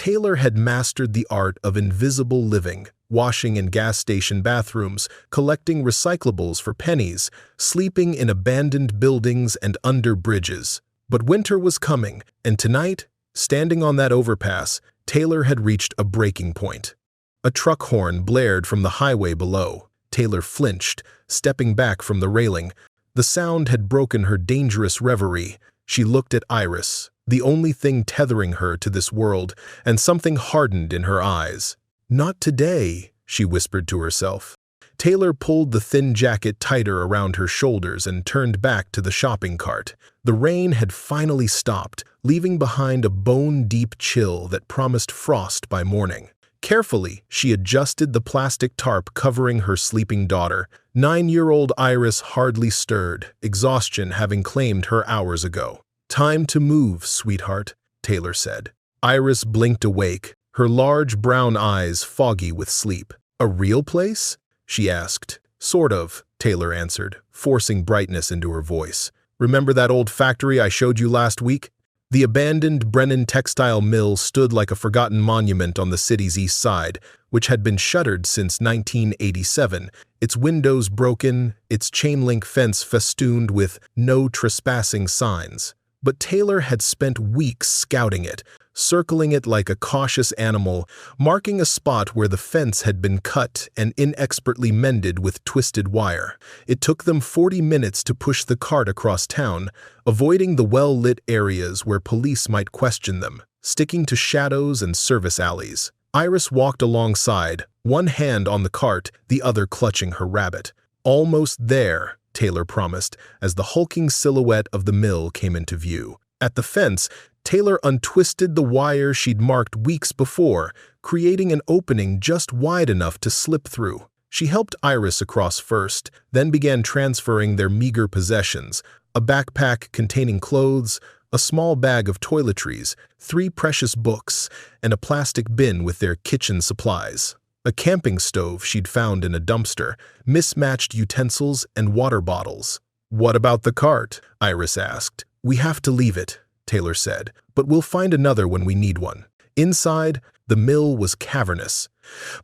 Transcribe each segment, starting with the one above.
Taylor had mastered the art of invisible living, washing in gas station bathrooms, collecting recyclables for pennies, sleeping in abandoned buildings and under bridges. But winter was coming, and tonight, standing on that overpass, Taylor had reached a breaking point. A truck horn blared from the highway below. Taylor flinched, stepping back from the railing. The sound had broken her dangerous reverie. She looked at Iris, the only thing tethering her to this world, and something hardened in her eyes. "Not today," she whispered to herself. Taylor pulled the thin jacket tighter around her shoulders and turned back to the shopping cart. The rain had finally stopped, leaving behind a bone-deep chill that promised frost by morning. Carefully, she adjusted the plastic tarp covering her sleeping daughter. 9-year-old Iris hardly stirred, exhaustion having claimed her hours ago. "Time to move, sweetheart," Taylor said. Iris blinked awake, her large brown eyes foggy with sleep. "A real place?" she asked. "Sort of," Taylor answered, forcing brightness into her voice. "Remember that old factory I showed you last week?" The abandoned Brennan textile mill stood like a forgotten monument on the city's east side, which had been shuttered since 1987, its windows broken, its chain-link fence festooned with "no trespassing" signs. But Taylor had spent weeks scouting it, circling it like a cautious animal, marking a spot where the fence had been cut and inexpertly mended with twisted wire. It took them 40 minutes to push the cart across town, avoiding the well-lit areas where police might question them, sticking to shadows and service alleys. Iris walked alongside, one hand on the cart, the other clutching her rabbit. "Almost there," Taylor promised, as the hulking silhouette of the mill came into view. At the fence, Taylor untwisted the wire she'd marked weeks before, creating an opening just wide enough to slip through. She helped Iris across first, then began transferring their meager possessions: a backpack containing clothes, a small bag of toiletries, 3 precious books, and a plastic bin with their kitchen supplies. A camping stove she'd found in a dumpster, mismatched utensils, and water bottles. "What about the cart?" Iris asked. "We have to leave it," Taylor said, "but we'll find another when we need one." Inside, the mill was cavernous.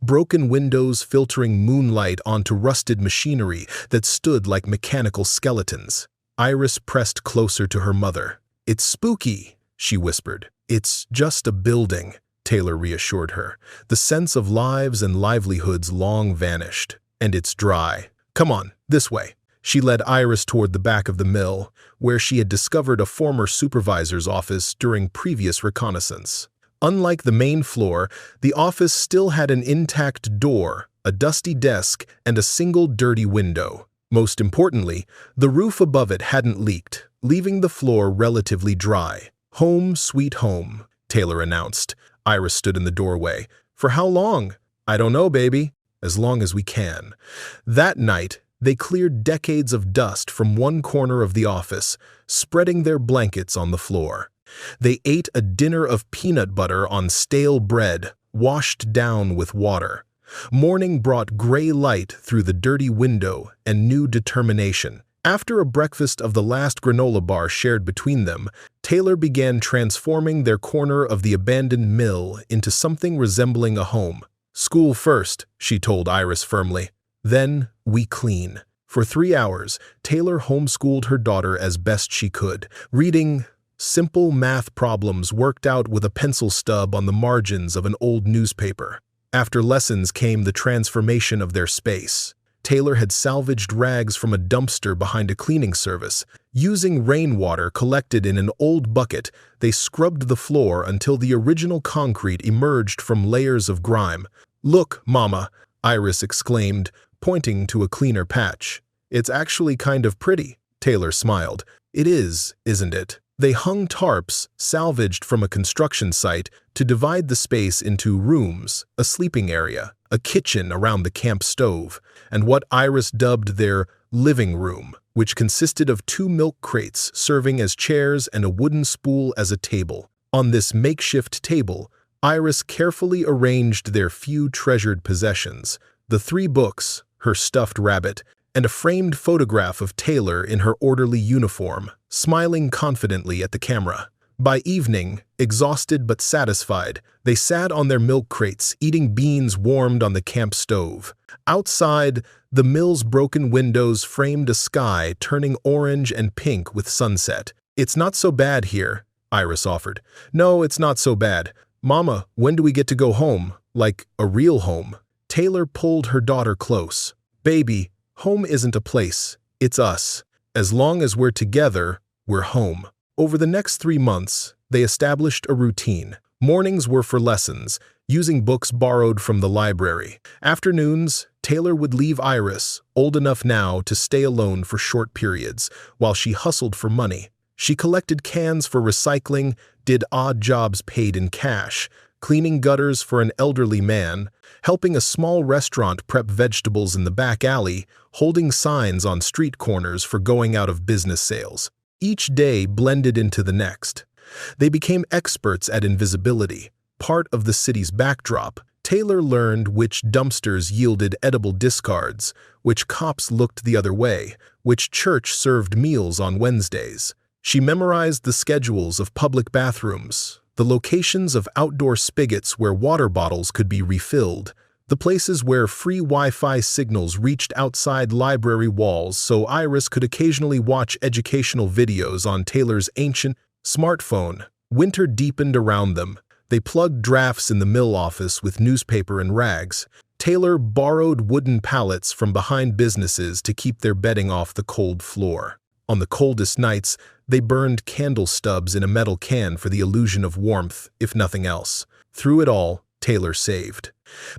Broken windows filtering moonlight onto rusted machinery that stood like mechanical skeletons. Iris pressed closer to her mother. "It's spooky," she whispered. "It's just a building," Taylor reassured her. "The sense of lives and livelihoods long vanished. And it's dry. Come on, this way." She led Iris toward the back of the mill, where she had discovered a former supervisor's office during previous reconnaissance. Unlike the main floor, the office still had an intact door, a dusty desk, and a single dirty window. Most importantly, the roof above it hadn't leaked, leaving the floor relatively dry. "Home, sweet home," Taylor announced. Iris stood in the doorway. "For how long?" "I don't know, baby. As long as we can." That night, they cleared decades of dust from one corner of the office, spreading their blankets on the floor. They ate a dinner of peanut butter on stale bread, washed down with water. Morning brought gray light through the dirty window and new determination. After a breakfast of the last granola bar shared between them, Taylor began transforming their corner of the abandoned mill into something resembling a home. "School first," she told Iris firmly. "Then we clean." For 3 hours, Taylor homeschooled her daughter as best she could, reading simple math problems worked out with a pencil stub on the margins of an old newspaper. After lessons came the transformation of their space. Taylor had salvaged rags from a dumpster behind a cleaning service. Using rainwater collected in an old bucket, they scrubbed the floor until the original concrete emerged from layers of grime. "Look, Mama," Iris exclaimed, pointing to a cleaner patch. "It's actually kind of pretty," Taylor smiled. "It is, isn't it?" They hung tarps, salvaged from a construction site, to divide the space into rooms, a sleeping area, a kitchen around the camp stove, and what Iris dubbed their living room, which consisted of 2 milk crates serving as chairs and a wooden spool as a table. On this makeshift table, Iris carefully arranged their few treasured possessions: the 3 books, her stuffed rabbit, and a framed photograph of Taylor in her orderly uniform, smiling confidently at the camera. By evening, exhausted but satisfied, they sat on their milk crates, eating beans warmed on the camp stove. Outside, the mill's broken windows framed a sky turning orange and pink with sunset. "It's not so bad here," Iris offered. "No, it's not so bad. Mama, when do we get to go home? Like, a real home?" Taylor pulled her daughter close. "Baby, home isn't a place. It's us. As long as we're together, we're home." Over the next 3 months, they established a routine. Mornings were for lessons, using books borrowed from the library. Afternoons, Taylor would leave Iris, old enough now to stay alone for short periods, while she hustled for money. She collected cans for recycling, did odd jobs paid in cash, cleaning gutters for an elderly man, helping a small restaurant prep vegetables in the back alley, holding signs on street corners for going out of business sales. Each day blended into the next. They became experts at invisibility, part of the city's backdrop. Taylor learned which dumpsters yielded edible discards, which cops looked the other way, which church served meals on Wednesdays. She memorized the schedules of public bathrooms, the locations of outdoor spigots where water bottles could be refilled, the places where free Wi-Fi signals reached outside library walls so Iris could occasionally watch educational videos on Taylor's ancient smartphone. Winter deepened around them. They plugged drafts in the mill office with newspaper and rags. Taylor borrowed wooden pallets from behind businesses to keep their bedding off the cold floor. On the coldest nights, they burned candle stubs in a metal can for the illusion of warmth, if nothing else. Through it all, Taylor saved.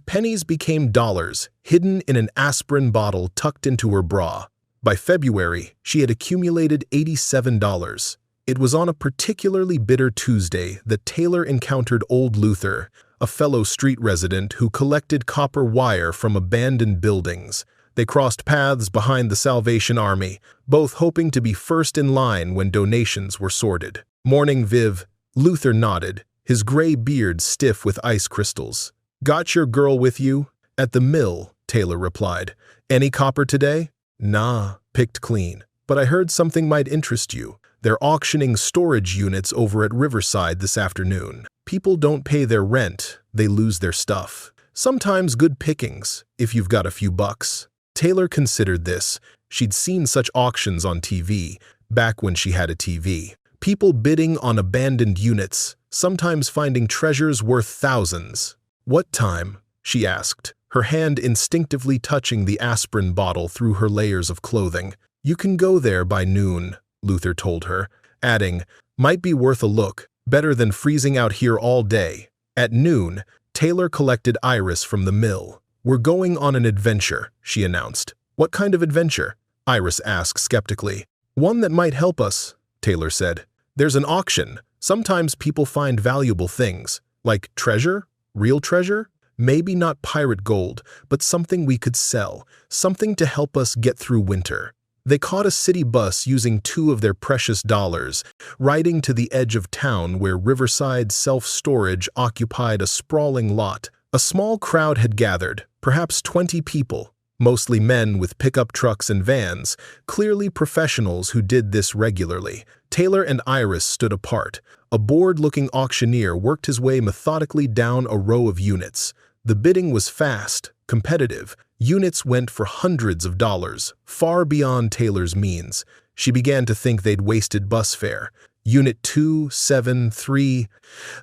Pennies became dollars, hidden in an aspirin bottle tucked into her bra. By February, she had accumulated $87. It was on a particularly bitter Tuesday that Taylor encountered old Luther, a fellow street resident who collected copper wire from abandoned buildings. They crossed paths behind the Salvation Army, both hoping to be first in line when donations were sorted. "Morning, Viv," Luther nodded, his gray beard stiff with ice crystals. "Got your girl with you?" "At the mill," Taylor replied. "Any copper today?" "Nah, picked clean. But I heard something might interest you. They're auctioning storage units over at Riverside this afternoon. People don't pay their rent, they lose their stuff. Sometimes good pickings, if you've got a few bucks." Taylor considered this. She'd seen such auctions on TV, back when she had a TV. People bidding on abandoned units, sometimes finding treasures worth thousands. "What time?" she asked, her hand instinctively touching the aspirin bottle through her layers of clothing. "You can go there by noon," Luther told her, adding, "Might be worth a look, better than freezing out here all day." At noon, Taylor collected Iris from the mill. "We're going on an adventure," she announced. "What kind of adventure?" Iris asked skeptically. "One that might help us," Taylor said. "There's an auction. Sometimes people find valuable things. Like treasure? Real treasure? Maybe not pirate gold, but something we could sell. Something to help us get through winter." They caught a city bus using 2 of their precious dollars, riding to the edge of town where Riverside Self-Storage occupied a sprawling lot. A small crowd had gathered, perhaps 20 people, mostly men with pickup trucks and vans, clearly professionals who did this regularly. Taylor and Iris stood apart. A bored-looking auctioneer worked his way methodically down a row of units. The bidding was fast, competitive. Units went for hundreds of dollars, far beyond Taylor's means. She began to think they'd wasted bus fare. "Unit 273,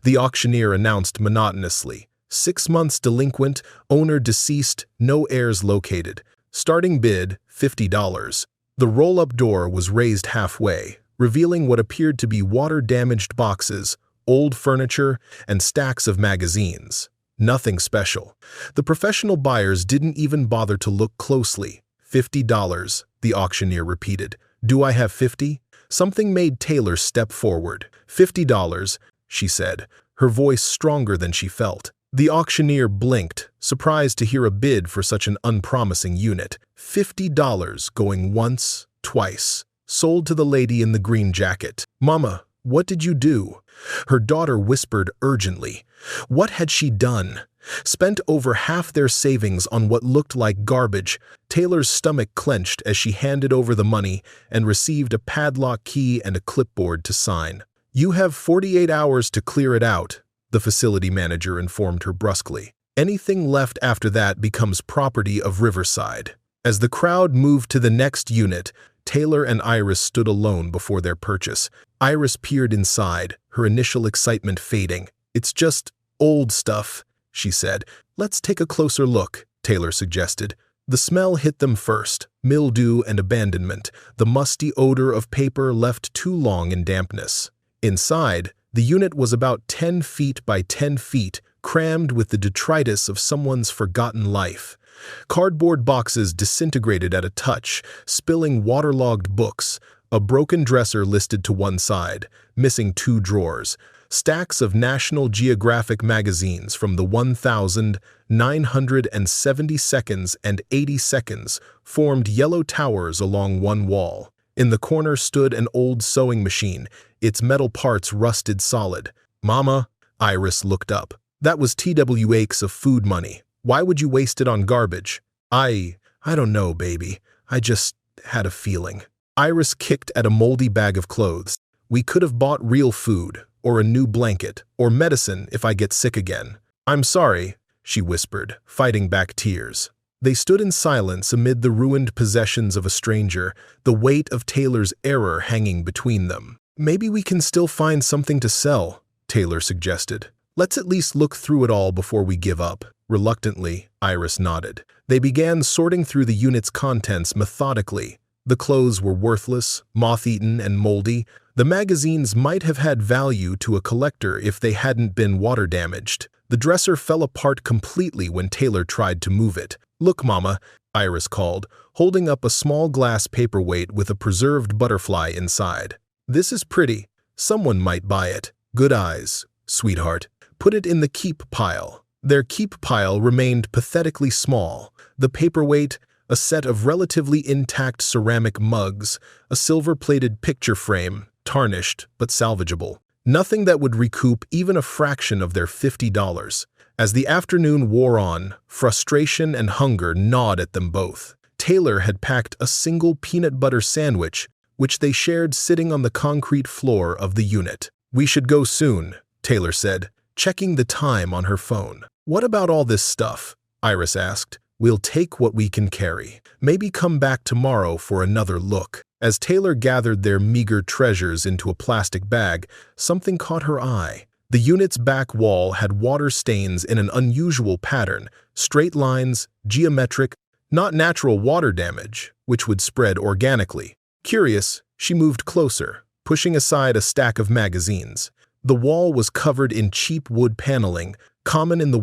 the auctioneer announced monotonously. 6 months delinquent, owner deceased, no heirs located. Starting bid, $50. The roll-up door was raised halfway, revealing what appeared to be water-damaged boxes, old furniture, and stacks of magazines. Nothing special. The professional buyers didn't even bother to look closely. $50, the auctioneer repeated. "Do I have 50? Something made Taylor step forward. $50, she said, her voice stronger than she felt. The auctioneer blinked, surprised to hear a bid for such an unpromising unit. $50 going once, twice. Sold to the lady in the green jacket. "Mama, what did you do?" Her daughter whispered urgently. What had she done? Spent over half their savings on what looked like garbage. Taylor's stomach clenched as she handed over the money and received a padlock key and a clipboard to sign. "You have 48 hours to clear it out," the facility manager informed her brusquely. "Anything left after that becomes property of Riverside." As the crowd moved to the next unit, Taylor and Iris stood alone before their purchase. Iris peered inside, her initial excitement fading. "It's just old stuff," she said. "Let's take a closer look," Taylor suggested. The smell hit them first, mildew and abandonment, the musty odor of paper left too long in dampness. Inside, the unit was about 10 feet by 10 feet, crammed with the detritus of someone's forgotten life. Cardboard boxes disintegrated at a touch, spilling waterlogged books, a broken dresser listed to one side, missing 2 drawers. Stacks of National Geographic magazines from the 1970s and 80s formed yellow towers along one wall. In the corner stood an old sewing machine, its metal parts rusted solid. "Mama," Iris looked up. "That was TWA's of food money. Why would you waste it on garbage?" I don't know, baby. I just had a feeling." Iris kicked at a moldy bag of clothes. "We could have bought real food, or a new blanket, or medicine if I get sick again." "I'm sorry," she whispered, fighting back tears. They stood in silence amid the ruined possessions of a stranger, the weight of Taylor's error hanging between them. "Maybe we can still find something to sell," Taylor suggested. "Let's at least look through it all before we give up." Reluctantly, Iris nodded. They began sorting through the unit's contents methodically. The clothes were worthless, moth-eaten, and moldy. The magazines might have had value to a collector if they hadn't been water-damaged. The dresser fell apart completely when Taylor tried to move it. "Look, Mama," Iris called, holding up a small glass paperweight with a preserved butterfly inside. "This is pretty. Someone might buy it. Good eyes, sweetheart. Put it in the keep pile." Their keep pile remained pathetically small. The paperweight, a set of relatively intact ceramic mugs, a silver-plated picture frame, tarnished but salvageable. Nothing that would recoup even a fraction of their $50. As the afternoon wore on, frustration and hunger gnawed at them both. Taylor had packed a single peanut butter sandwich, which they shared sitting on the concrete floor of the unit. "We should go soon," Taylor said, checking the time on her phone. "What about all this stuff?" Iris asked. "We'll take what we can carry. Maybe come back tomorrow for another look." As Taylor gathered their meager treasures into a plastic bag, something caught her eye. The unit's back wall had water stains in an unusual pattern, straight lines, geometric, not natural water damage, which would spread organically. Curious, she moved closer, pushing aside a stack of magazines. The wall was covered in cheap wood paneling, common in the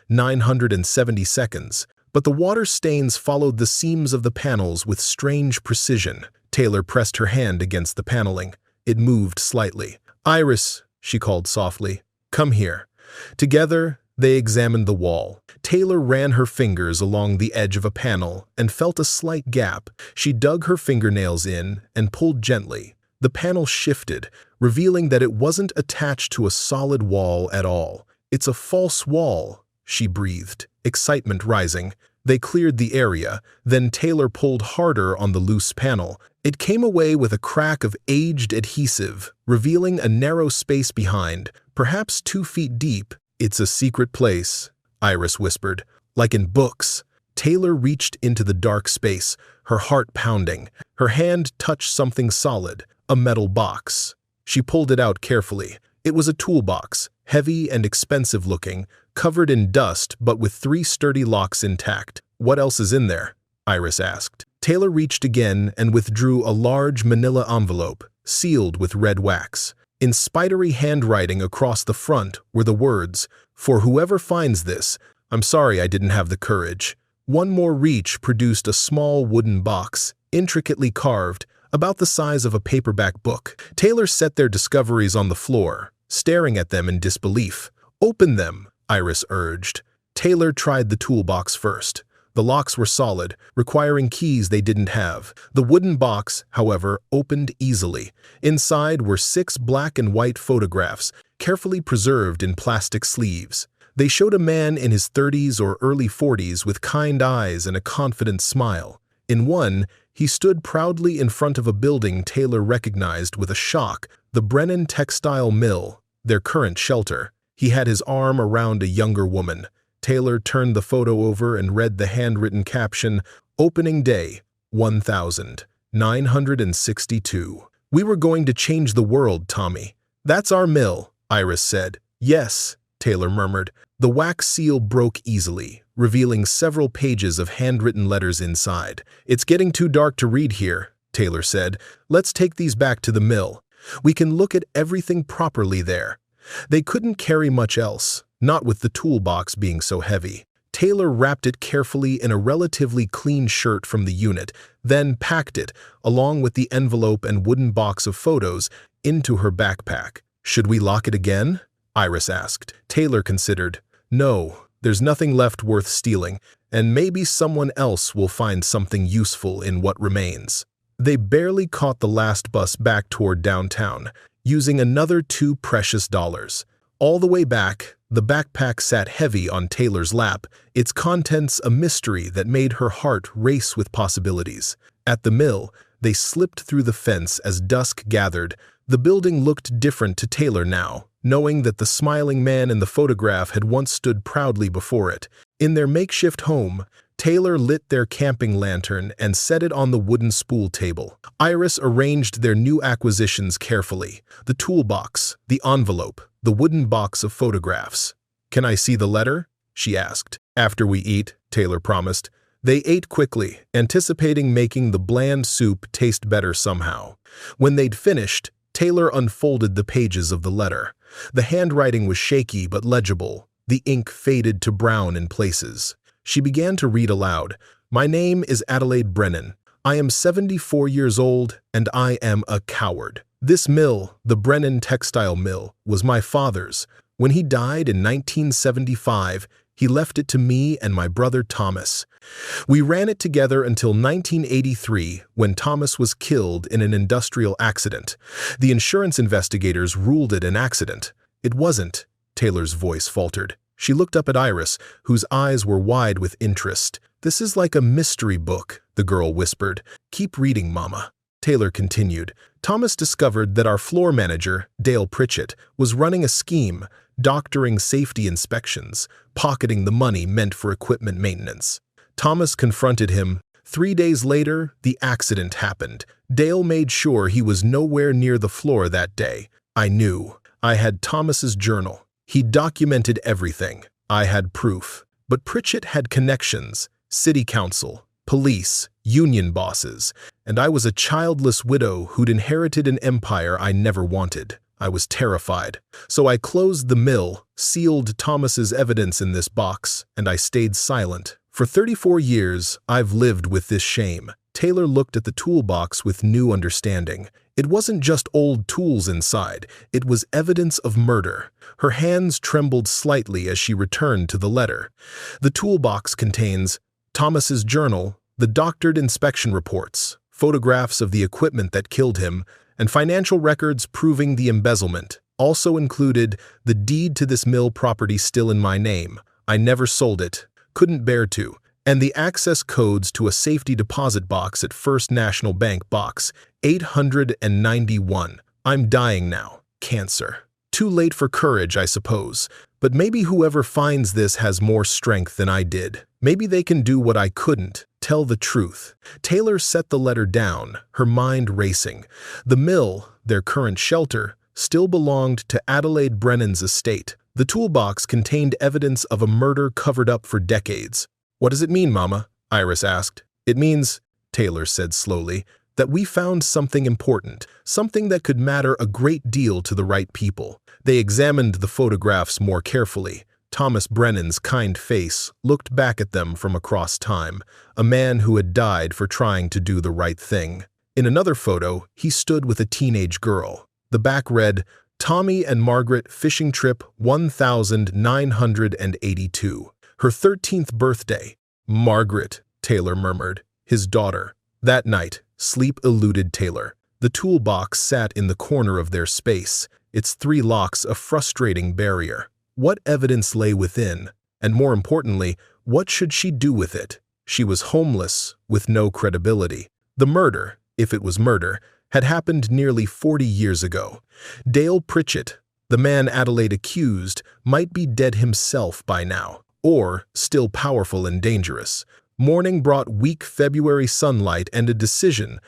1970s, but the water stains followed the seams of the panels with strange precision. Taylor pressed her hand against the paneling. It moved slightly. "Iris," she called softly, "come here." Together, they examined the wall. Taylor ran her fingers along the edge of a panel and felt a slight gap. She dug her fingernails in and pulled gently. The panel shifted, revealing that it wasn't attached to a solid wall at all. "It's a false wall," she breathed, excitement rising. They cleared the area, then Taylor pulled harder on the loose panel. It came away with a crack of aged adhesive, revealing a narrow space behind, perhaps 2 feet deep. "It's a secret place," Iris whispered, "like in books." Taylor reached into the dark space, her heart pounding. Her hand touched something solid, a metal box. She pulled it out carefully. It was a toolbox, heavy and expensive-looking, covered in dust but with 3 sturdy locks intact. "What else is in there?" Iris asked. Taylor reached again and withdrew a large manila envelope, sealed with red wax. In spidery handwriting across the front were the words, "For whoever finds this, I'm sorry I didn't have the courage." One more reach produced a small wooden box, intricately carved, about the size of a paperback book. Taylor set their discoveries on the floor, staring at them in disbelief. "Open them," Iris urged. Taylor tried the toolbox first. The locks were solid, requiring keys they didn't have. The wooden box, however, opened easily. Inside were 6 black and white photographs, carefully preserved in plastic sleeves. They showed a man in his 30s or early 40s with kind eyes and a confident smile. In one, He stood proudly in front of a building Taylor recognized with a shock, the Brennan Textile Mill, their current shelter. He had his arm around a younger woman. Taylor turned the photo over and read the handwritten caption, "Opening Day, 1962. We were going to change the world, Tommy." "That's our mill," Iris said. "Yes," Taylor murmured. The wax seal broke easily, revealing several pages of handwritten letters inside. "It's getting too dark to read here," Taylor said. "Let's take these back to the mill. We can look at everything properly there." They couldn't carry much else, not with the toolbox being so heavy. Taylor wrapped it carefully in a relatively clean shirt from the unit, then packed it, along with the envelope and wooden box of photos, into her backpack. "Should we lock it again?" Iris asked. Taylor considered. "No, there's nothing left worth stealing, and maybe someone else will find something useful in what remains." They barely caught the last bus back toward downtown, using another $2 precious. All the way back, the backpack sat heavy on Taylor's lap, its contents a mystery that made her heart race with possibilities. At the mill, they slipped through the fence as dusk gathered. The building looked different to Taylor now, knowing that the smiling man in the photograph had once stood proudly before it. In their makeshift home, Taylor lit their camping lantern and set it on the wooden spool table. Iris arranged their new acquisitions carefully: the toolbox, the envelope, the wooden box of photographs. "Can I see the letter?" she asked. "After we eat," Taylor promised. They ate quickly, anticipating making the bland soup taste better somehow. When they'd finished, Taylor unfolded the pages of the letter. The handwriting was shaky but legible, the ink faded to brown in places. She began to read aloud. "My name is Adelaide Brennan. I am 74 years old, and I am a coward. This mill, the Brennan Textile Mill, was my father's. When he died in 1975, he left it to me and my brother Thomas. We ran it together until 1983, when Thomas was killed in an industrial accident. The insurance investigators ruled it an accident." "It wasn't," Taylor's voice faltered. She looked up at Iris, whose eyes were wide with interest. "This is like a mystery book," the girl whispered. "Keep reading, Mama." Taylor continued. "Thomas discovered that our floor manager, Dale Pritchett, was running a scheme, doctoring safety inspections, pocketing the money meant for equipment maintenance. Thomas confronted him. 3 days later, the accident happened. Dale made sure he was nowhere near the floor that day. I knew. I had Thomas's journal. He documented everything. I had proof. But Pritchett had connections, city council, police, union bosses, and I was a childless widow who'd inherited an empire I never wanted. I was terrified. So I closed the mill, sealed Thomas's evidence in this box, and I stayed silent. For 34 years, I've lived with this shame." Taylor looked at the toolbox with new understanding. It wasn't just old tools inside, it was evidence of murder. Her hands trembled slightly as she returned to the letter. The toolbox contains Thomas's journal, the doctored inspection reports, photographs of the equipment that killed him, and financial records proving the embezzlement. Also included the deed to this mill property still in my name. I never sold it, couldn't bear to, and the access codes to a safety deposit box at First National Bank box 891. I'm dying now. Cancer. Too late for courage, I suppose. But maybe whoever finds this has more strength than I did. Maybe they can do what I couldn't, tell the truth. Taylor set the letter down, her mind racing. The mill, their current shelter, still belonged to Adelaide Brennan's estate. The toolbox contained evidence of a murder covered up for decades. "What does it mean, Mama?" Iris asked. "It means," Taylor said slowly, "that we found something important, something that could matter a great deal to the right people." They examined the photographs more carefully. Thomas Brennan's kind face looked back at them from across time, a man who had died for trying to do the right thing. In another photo, he stood with a teenage girl. The back read, "Tommy and Margaret fishing trip 1982. Her 13th birthday." "Margaret," Taylor murmured. His daughter. That night, sleep eluded Taylor. The toolbox sat in the corner of their space, its 3 locks a frustrating barrier. What evidence lay within? And more importantly, what should she do with it? She was homeless, with no credibility. The murder, if it was murder, had happened nearly 40 years ago. Dale Pritchett, the man Adelaide accused, might be dead himself by now, or still powerful and dangerous. Morning brought weak February sunlight and a decision.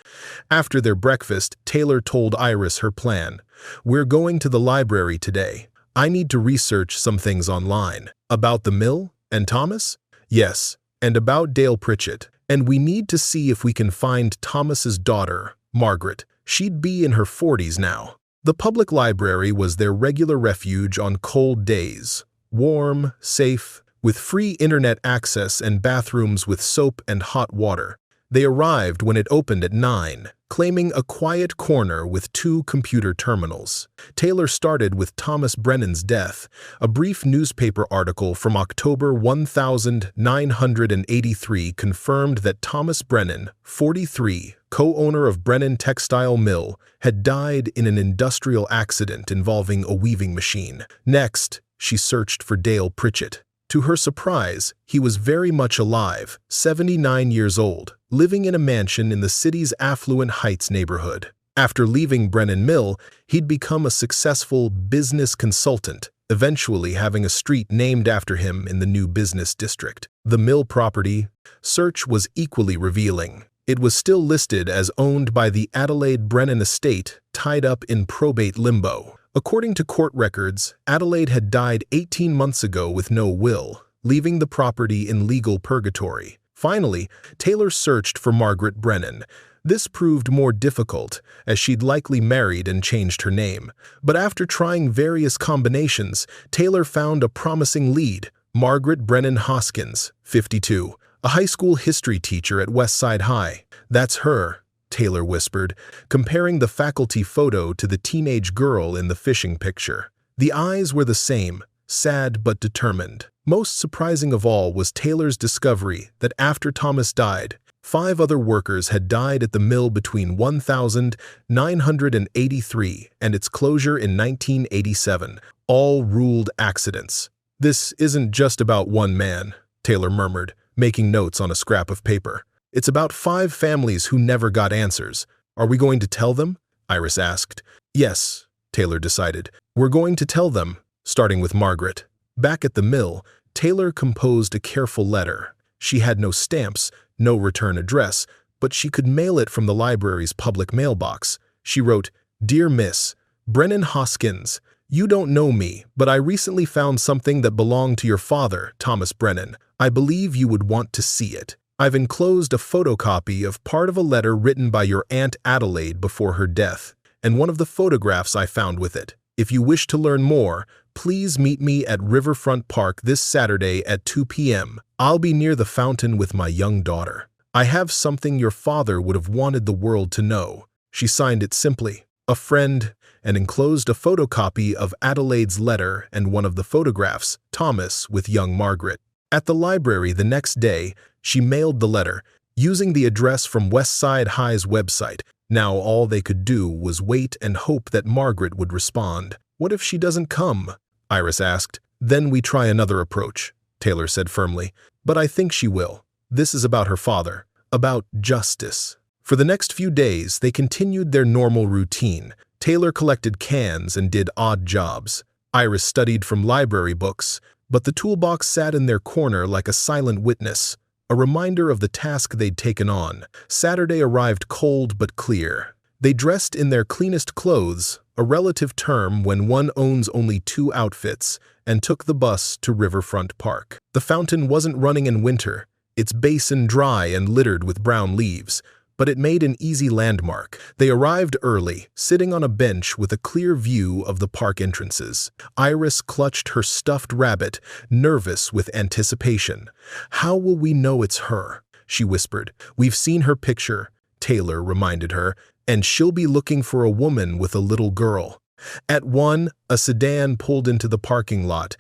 After their breakfast, Taylor told Iris her plan. "We're going to the library today. I need to research some things online. About the mill and Thomas? Yes, and about Dale Pritchett. And we need to see if we can find Thomas's daughter, Margaret. She'd be in her 40s now." The public library was their regular refuge on cold days. Warm, safe, with free internet access and bathrooms with soap and hot water. They arrived when it opened at 9, claiming a quiet corner with 2 computer terminals. Taylor started with Thomas Brennan's death. A brief newspaper article from October 1983 confirmed that Thomas Brennan, 43, co-owner of Brennan Textile Mill, had died in an industrial accident involving a weaving machine. Next, she searched for Dale Pritchett. To her surprise, he was very much alive, 79 years old, living in a mansion in the city's affluent Heights neighborhood. After leaving Brennan Mill, he'd become a successful business consultant, eventually having a street named after him in the new business district. The mill property search was equally revealing. It was still listed as owned by the Adelaide Brennan estate, tied up in probate limbo. According to court records, Adelaide had died 18 months ago with no will, leaving the property in legal purgatory. Finally, Taylor searched for Margaret Brennan. This proved more difficult, as she'd likely married and changed her name. But after trying various combinations, Taylor found a promising lead: Margaret Brennan Hoskins, 52, a high school history teacher at Westside High. "That's her," Taylor whispered, comparing the faculty photo to the teenage girl in the fishing picture. The eyes were the same, sad but determined. Most surprising of all was Taylor's discovery that after Thomas died, 5 other workers had died at the mill between 1983 and its closure in 1987, all ruled accidents. "This isn't just about one man," Taylor murmured, making notes on a scrap of paper. "It's about 5 families who never got answers. Are we going to tell them?" Iris asked. "Yes," Taylor decided. "We're going to tell them, starting with Margaret." Back at the mill, Taylor composed a careful letter. She had no stamps, no return address, but she could mail it from the library's public mailbox. She wrote, "Dear Miss Brennan Hoskins, you don't know me, but I recently found something that belonged to your father, Thomas Brennan. I believe you would want to see it. I've enclosed a photocopy of part of a letter written by your Aunt Adelaide before her death, and one of the photographs I found with it. If you wish to learn more, please meet me at Riverfront Park this Saturday at 2 p.m. I'll be near the fountain with my young daughter. I have something your father would have wanted the world to know." She signed it simply, "A Friend," and enclosed a photocopy of Adelaide's letter and one of the photographs, Thomas with young Margaret. At the library the next day, she mailed the letter, using the address from Westside High's website. Now all they could do was wait and hope that Margaret would respond. "What if she doesn't come?" Iris asked. "Then we try another approach," Taylor said firmly. "But I think she will. This is about her father, about justice." For the next few days, they continued their normal routine. Taylor collected cans and did odd jobs. Iris studied from library books, but the toolbox sat in their corner like a silent witness, a reminder of the task they'd taken on. Saturday arrived cold but clear. They dressed in their cleanest clothes, a relative term when one owns only 2 outfits, and took the bus to Riverfront Park. The fountain wasn't running in winter, its basin dry and littered with brown leaves, but it made an easy landmark. They arrived early, sitting on a bench with a clear view of the park entrances. Iris clutched her stuffed rabbit, nervous with anticipation. "How will we know it's her?" she whispered. "We've seen her picture," Taylor reminded her, "and she'll be looking for a woman with a little girl." At 1, a sedan pulled into the parking lot.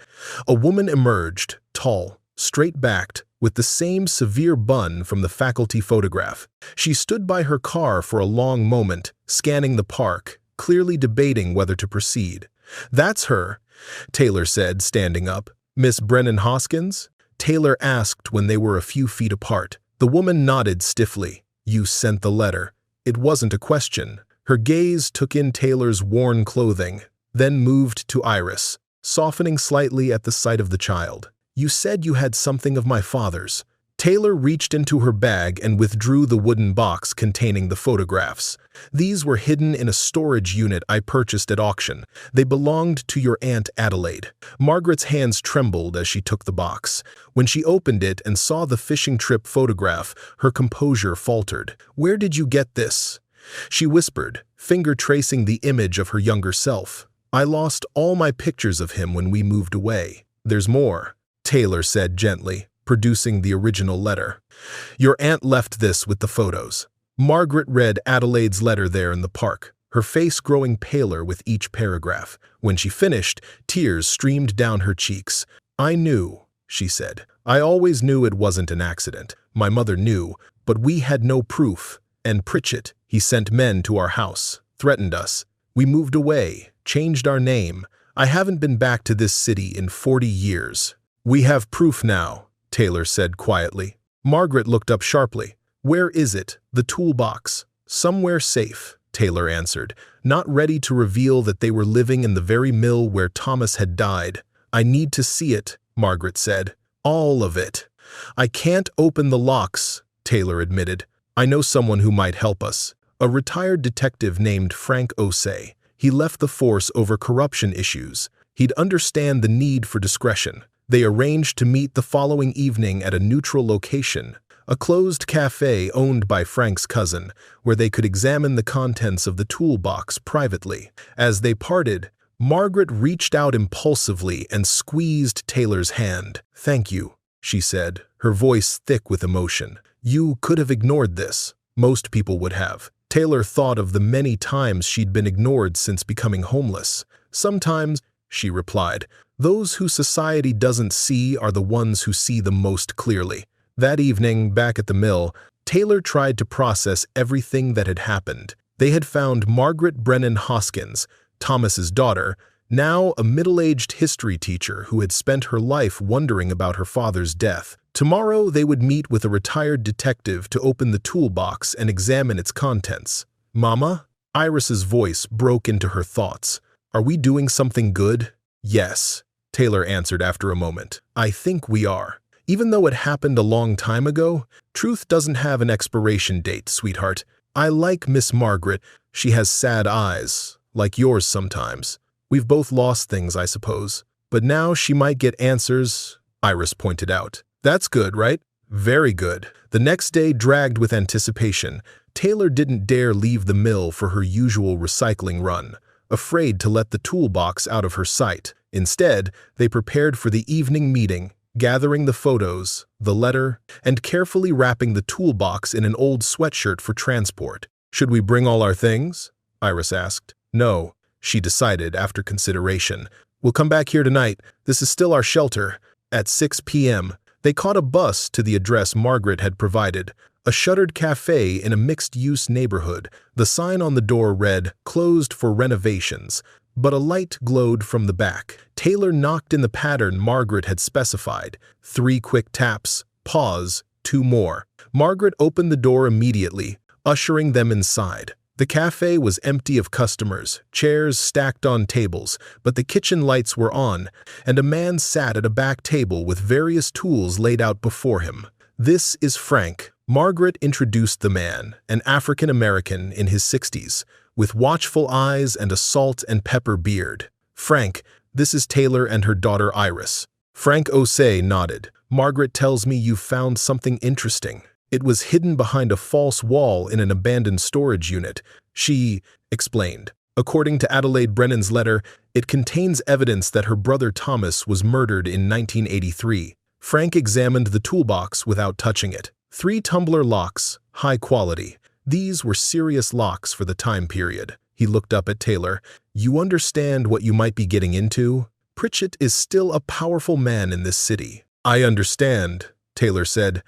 A woman emerged, tall, straight-backed, with the same severe bun from the faculty photograph. She stood by her car for a long moment, scanning the park, clearly debating whether to proceed. "That's her," Taylor said, standing up. "Miss Brennan Hoskins?" Taylor asked when they were a few feet apart. The woman nodded stiffly. You sent the letter. It wasn't a question. Her gaze took in Taylor's worn clothing, then moved to Iris, softening slightly at the sight of the child. You said you had something of my father's. Taylor reached into her bag and withdrew the wooden box containing the photographs. These were hidden in a storage unit I purchased at auction. They belonged to your Aunt Adelaide. Margaret's hands trembled as she took the box. When she opened it and saw the fishing trip photograph, her composure faltered. Where did you get this? She whispered, finger tracing the image of her younger self. I lost all my pictures of him when we moved away. There's more, Taylor said gently, producing the original letter. Your aunt left this with the photos. Margaret read Adelaide's letter there in the park, her face growing paler with each paragraph. When she finished, tears streamed down her cheeks. I knew, she said. I always knew it wasn't an accident. My mother knew, but we had no proof. And Pritchett, he sent men to our house, threatened us. We moved away, changed our name. I haven't been back to this city in 40 years. We have proof now, Taylor said quietly. Margaret looked up sharply. Where is it? The toolbox. Somewhere safe, Taylor answered, not ready to reveal that they were living in the very mill where Thomas had died. I need to see it, Margaret said. All of it. I can't open the locks, Taylor admitted. I know someone who might help us. A retired detective named Frank Osei. He left the force over corruption issues. He'd understand the need for discretion. They arranged to meet the following evening at a neutral location, a closed cafe owned by Frank's cousin, where they could examine the contents of the toolbox privately. As they parted, Margaret reached out impulsively and squeezed Taylor's hand. Thank you, she said, her voice thick with emotion. You could have ignored this. Most people would have. Taylor thought of the many times she'd been ignored since becoming homeless. Sometimes, she replied, those who society doesn't see are the ones who see the most clearly. That evening, back at the mill, Taylor tried to process everything that had happened. They had found Margaret Brennan Hoskins, Thomas's daughter, now a middle-aged history teacher who had spent her life wondering about her father's death. Tomorrow they would meet with a retired detective to open the toolbox and examine its contents. Mama? Iris's voice broke into her thoughts. Are we doing something good? Yes, Taylor answered after a moment. I think we are. Even though it happened a long time ago, truth doesn't have an expiration date, sweetheart. I like Miss Margaret. She has sad eyes, like yours sometimes. We've both lost things, I suppose. But now she might get answers, Iris pointed out. That's good, right? Very good. The next day dragged with anticipation. Taylor didn't dare leave the mill for her usual recycling run, afraid to let the toolbox out of her sight. Instead, they prepared for the evening meeting, gathering the photos, the letter, and carefully wrapping the toolbox in an old sweatshirt for transport. Should we bring all our things? Iris asked. No, she decided after consideration. We'll come back here tonight. This is still our shelter. At 6 p.m., they caught a bus to the address Margaret had provided, a shuttered cafe in a mixed-use neighborhood. The sign on the door read, "Closed for renovations," but a light glowed from the back. Taylor knocked in the pattern Margaret had specified. 3 quick taps, pause, 2 more. Margaret opened the door immediately, ushering them inside. The cafe was empty of customers, chairs stacked on tables, but the kitchen lights were on, and a man sat at a back table with various tools laid out before him. This is Frank. Margaret introduced the man, an African-American in his 60s, with watchful eyes and a salt and pepper beard. Frank, this is Taylor and her daughter Iris. Frank Osei nodded. Margaret tells me you found something interesting. It was hidden behind a false wall in an abandoned storage unit. She explained. According to Adelaide Brennan's letter, it contains evidence that her brother Thomas was murdered in 1983. Frank examined the toolbox without touching it. 3 tumbler locks, high quality. These were serious locks for the time period. He looked up at Taylor. You understand what you might be getting into? Pritchett is still a powerful man in this city. I understand, Taylor said,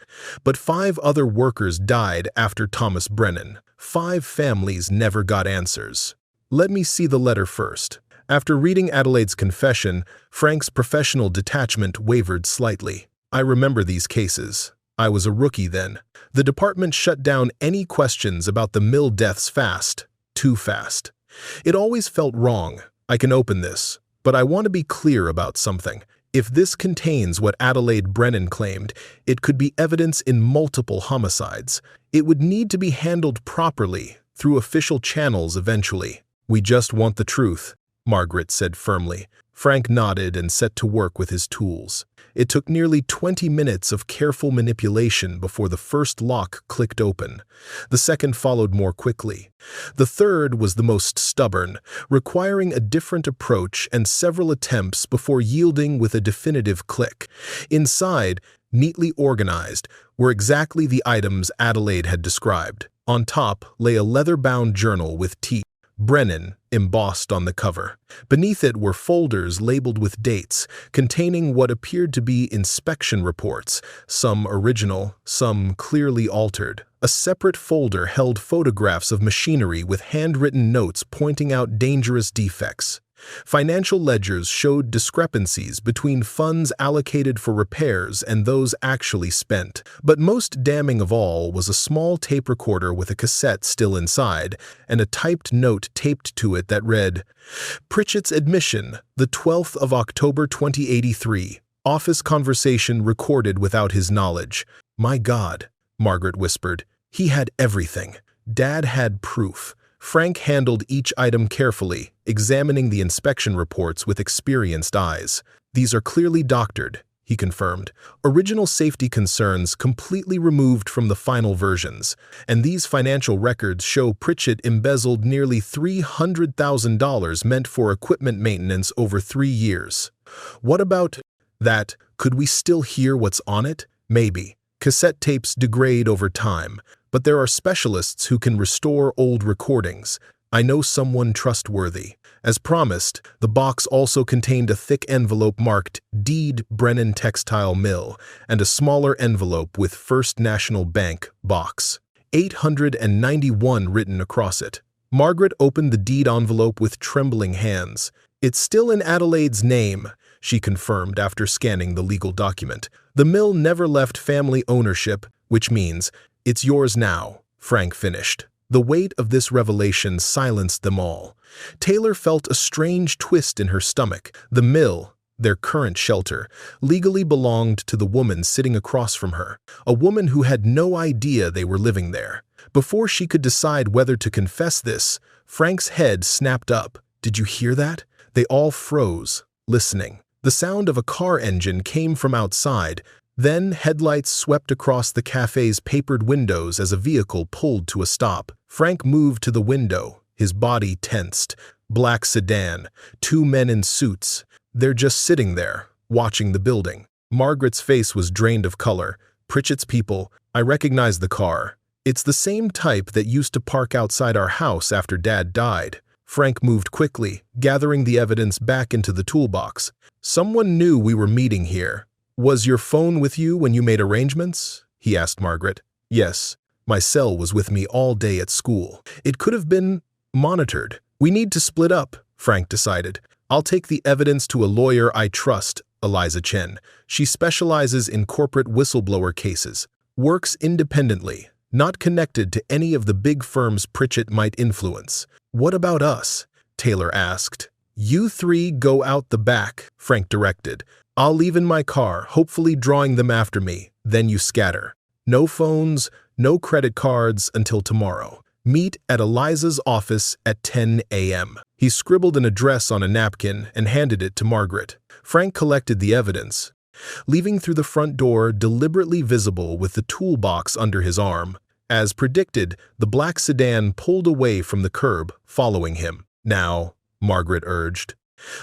but 5 other workers died after Thomas Brennan. 5 families never got answers. Let me see the letter first. After reading Adelaide's confession, Frank's professional detachment wavered slightly. I remember these cases. I was a rookie then. The department shut down any questions about the mill deaths fast. Too fast. It always felt wrong. I can open this, but I want to be clear about something. If this contains what Adelaide Brennan claimed, it could be evidence in multiple homicides. It would need to be handled properly, through official channels eventually. We just want the truth, Margaret said firmly. Frank nodded and set to work with his tools. It took nearly 20 minutes of careful manipulation before the first lock clicked open. The second followed more quickly. The third was the most stubborn, requiring a different approach and several attempts before yielding with a definitive click. Inside, neatly organized, were exactly the items Adelaide had described. On top lay a leather-bound journal with T. Brennan embossed on the cover. Beneath it were folders labeled with dates, containing what appeared to be inspection reports, some original, some clearly altered. A separate folder held photographs of machinery with handwritten notes pointing out dangerous defects. Financial ledgers showed discrepancies between funds allocated for repairs and those actually spent. But most damning of all was a small tape recorder with a cassette still inside, and a typed note taped to it that read, "Pritchett's admission, the 12th of October 2083. Office conversation recorded without his knowledge." "My God," Margaret whispered. "He had everything. Dad had proof." Frank handled each item carefully, examining the inspection reports with experienced eyes. "These are clearly doctored," he confirmed. "Original safety concerns completely removed from the final versions. And these financial records show Pritchett embezzled nearly $300,000 meant for equipment maintenance over 3 years. What about that? Could we still hear what's on it? Maybe. Cassette tapes degrade over time, but there are specialists who can restore old recordings. I know someone trustworthy." As promised, the box also contained a thick envelope marked Deed Brennan Textile Mill and a smaller envelope with First National Bank box. 891 written across it. Margaret opened the deed envelope with trembling hands. "It's still in Adelaide's name," she confirmed after scanning the legal document. "The mill never left family ownership, which means it's yours now," Frank finished. The weight of this revelation silenced them all. Taylor felt a strange twist in her stomach. The mill, their current shelter, legally belonged to the woman sitting across from her, a woman who had no idea they were living there. Before she could decide whether to confess this, Frank's head snapped up. "Did you hear that?" They all froze, listening. The sound of a car engine came from outside. Then headlights swept across the cafe's papered windows as a vehicle pulled to a stop. Frank moved to the window, his body tensed. Black sedan, 2 men in suits. They're just sitting there, watching the building. Margaret's face was drained of color. "Pritchett's people, I recognize the car. It's the same type that used to park outside our house after Dad died." Frank moved quickly, gathering the evidence back into the toolbox. "Someone knew we were meeting here. Was your phone with you when you made arrangements?" he asked Margaret. "Yes. My cell was with me all day at school. It could have been monitored." "We need to split up," Frank decided. "I'll take the evidence to a lawyer I trust, Eliza Chen. She specializes in corporate whistleblower cases. Works independently, not connected to any of the big firms Pritchett might influence." "What about us?" Taylor asked. "You 3 go out the back," Frank directed. "I'll leave in my car, hopefully drawing them after me. Then you scatter. No phones, no credit cards until tomorrow. Meet at Eliza's office at 10 a.m. He scribbled an address on a napkin and handed it to Margaret. Frank collected the evidence, leaving through the front door deliberately visible with the toolbox under his arm. As predicted, the black sedan pulled away from the curb, following him. "Now," Margaret urged,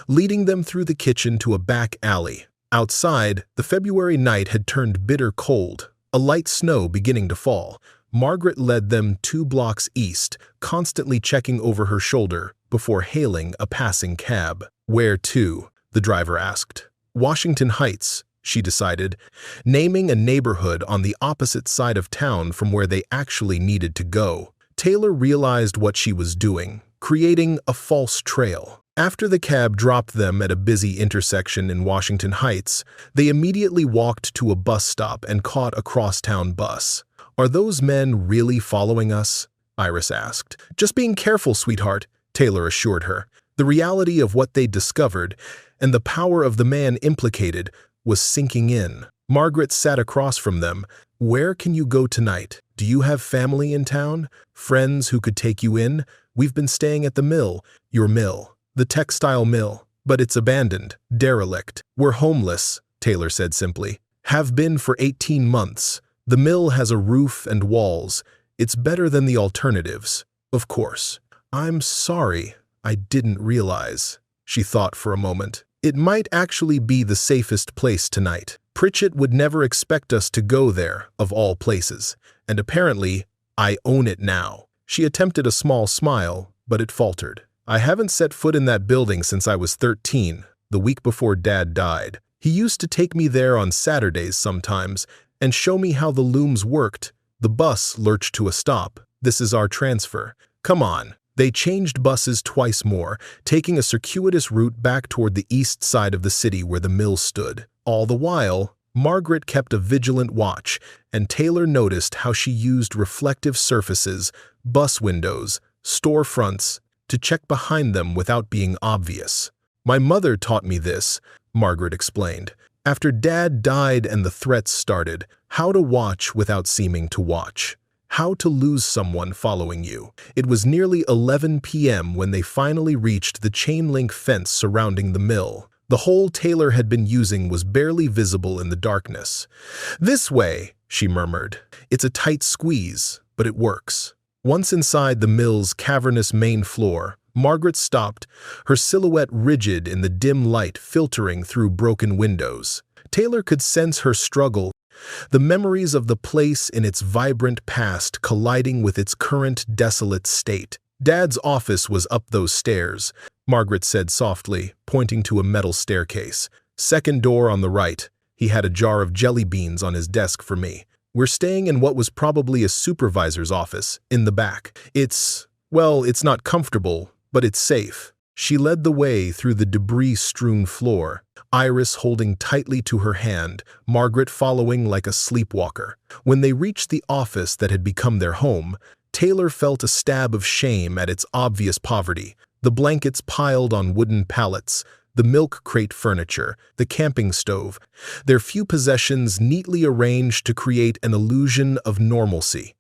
leading them through the kitchen to a back alley. Outside, the February night had turned bitter cold, a light snow beginning to fall. Margaret led them 2 blocks east, constantly checking over her shoulder before hailing a passing cab. "Where to?" the driver asked. "Washington Heights," she decided, naming a neighborhood on the opposite side of town from where they actually needed to go. Taylor realized what she was doing, creating a false trail. After the cab dropped them at a busy intersection in Washington Heights, they immediately walked to a bus stop and caught a crosstown bus. "Are those men really following us?" Iris asked. "Just being careful, sweetheart," Taylor assured her. The reality of what they'd discovered and the power of the man implicated was sinking in. Margaret sat across from them. "Where can you go tonight? Do you have family in town? Friends who could take you in? We've been staying at the mill." "Your mill?" "The textile mill. But it's abandoned, derelict. We're homeless," Taylor said simply. "Have been for 18 months. The mill has a roof and walls. It's better than the alternatives." "Of course." "I'm sorry. I didn't realize." She thought for a moment. "It might actually be the safest place tonight. Pritchett would never expect us to go there, of all places. And apparently, I own it now." She attempted a small smile, but it faltered. "I haven't set foot in that building since I was 13, the week before Dad died. He used to take me there on Saturdays sometimes and show me how the looms worked." The bus lurched to a stop. "This is our transfer. Come on." They changed buses twice more, taking a circuitous route back toward the east side of the city where the mill stood. All the while, Margaret kept a vigilant watch, and Taylor noticed how she used reflective surfaces, bus windows, storefronts, to check behind them without being obvious. "My mother taught me this," Margaret explained. "After Dad died and the threats started, how to watch without seeming to watch. How to lose someone following you." It was nearly 11 p.m. when they finally reached the chain-link fence surrounding the mill. The hole Taylor had been using was barely visible in the darkness. "This way," she murmured. "It's a tight squeeze, but it works." Once inside the mill's cavernous main floor, Margaret stopped, her silhouette rigid in the dim light filtering through broken windows. Taylor could sense her struggle, the memories of the place in its vibrant past colliding with its current desolate state. "Dad's office was up those stairs," Margaret said softly, pointing to a metal staircase. "Second door on the right. He had a jar of jelly beans on his desk for me. We're staying in what was probably a supervisor's office, in the back. Well, it's not comfortable, but it's safe." She led the way through the debris-strewn floor, Iris holding tightly to her hand, Margaret following like a sleepwalker. When they reached the office that had become their home, Taylor felt a stab of shame at its obvious poverty. The blankets piled on wooden pallets, the milk crate furniture, the camping stove, their few possessions neatly arranged to create an illusion of normalcy.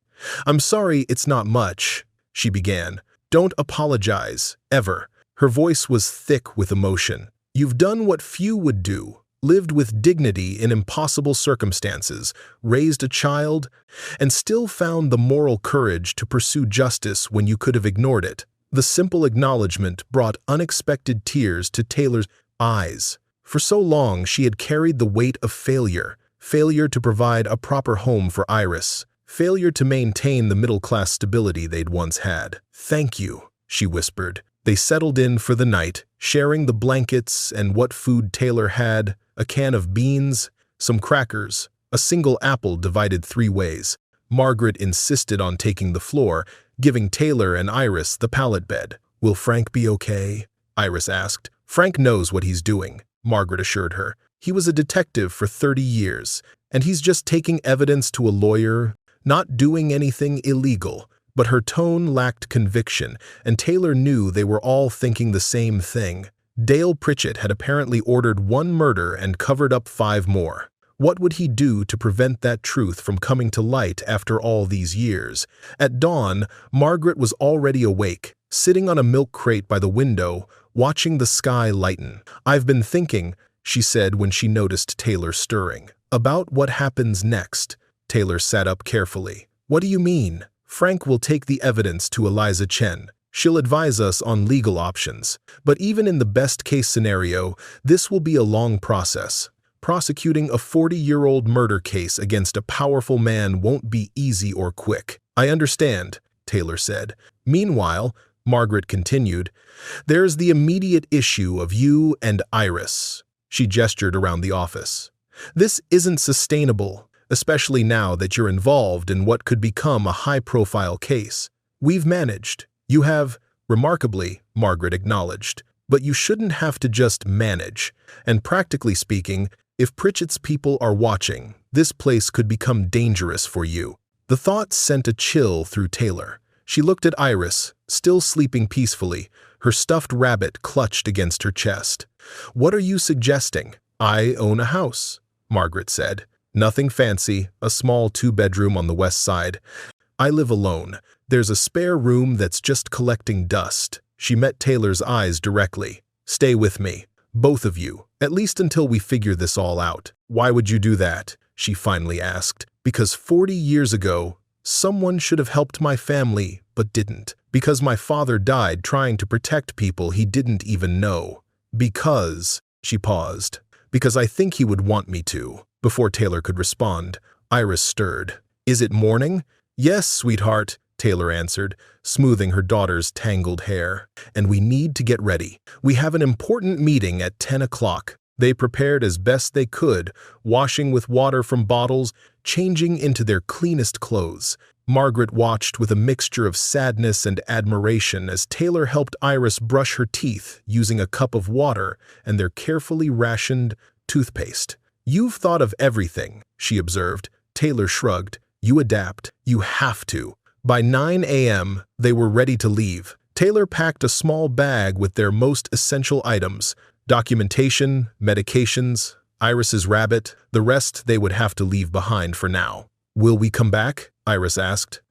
"I'm sorry it's not much," she began. "Don't apologize, ever." Her voice was thick with emotion. "You've done what few would do, lived with dignity in impossible circumstances, raised a child, and still found the moral courage to pursue justice when you could have ignored it." The simple acknowledgement brought unexpected tears to Taylor's eyes. For so long, she had carried the weight of failure to provide a proper home for Iris, failure to maintain the middle-class stability they'd once had. "Thank you," she whispered. They settled in for the night, sharing the blankets and what food Taylor had, a can of beans, some crackers, a single apple divided 3 ways. Margaret insisted on taking the floor, giving Taylor and Iris the pallet bed. "Will Frank be okay?" Iris asked. "Frank knows what he's doing," Margaret assured her. "He was a detective for 30 years, and he's just taking evidence to a lawyer, not doing anything illegal." But her tone lacked conviction, and Taylor knew they were all thinking the same thing. Dale Pritchett had apparently ordered 1 murder and covered up 5 more. What would he do to prevent that truth from coming to light after all these years? At dawn, Margaret was already awake, sitting on a milk crate by the window, watching the sky lighten. "I've been thinking," she said when she noticed Taylor stirring. "About what happens next." Taylor sat up carefully. "What do you mean?" "Frank will take the evidence to Eliza Chen. She'll advise us on legal options. But even in the best-case scenario, this will be a long process. Prosecuting a 40-year-old murder case against a powerful man won't be easy or quick." "I understand," Taylor said. "Meanwhile," Margaret continued, "there's the immediate issue of you and Iris." She gestured around the office. "This isn't sustainable, especially now that you're involved in what could become a high-profile case. We've managed. You have," remarkably, Margaret acknowledged. But you shouldn't have to just manage. And practically speaking, if Pritchett's people are watching, this place could become dangerous for you. The thought sent a chill through Taylor. She looked at Iris, still sleeping peacefully, her stuffed rabbit clutched against her chest. "What are you suggesting?" "I own a house," Margaret said. "Nothing fancy, a small 2-bedroom on the west side. I live alone. There's a spare room that's just collecting dust." She met Taylor's eyes directly. "Stay with me, both of you, at least until we figure this all out." "Why would you do that?" she finally asked. "Because 40 years ago, someone should have helped my family, but didn't. Because my father died trying to protect people he didn't even know. Because," she paused, "because I think he would want me to." Before Taylor could respond, Iris stirred. "Is it morning?" "Yes, sweetheart," Taylor answered, smoothing her daughter's tangled hair. "And we need to get ready. We have an important meeting at 10 o'clock. They prepared as best they could, washing with water from bottles, changing into their cleanest clothes. Margaret watched with a mixture of sadness and admiration as Taylor helped Iris brush her teeth using a cup of water and their carefully rationed toothpaste. "You've thought of everything," she observed. Taylor shrugged. "You adapt. You have to." By 9 a.m., they were ready to leave. Taylor packed a small bag with their most essential items: documentation, medications, Iris's rabbit. The rest they would have to leave behind for now. "Will we come back?" Iris asked.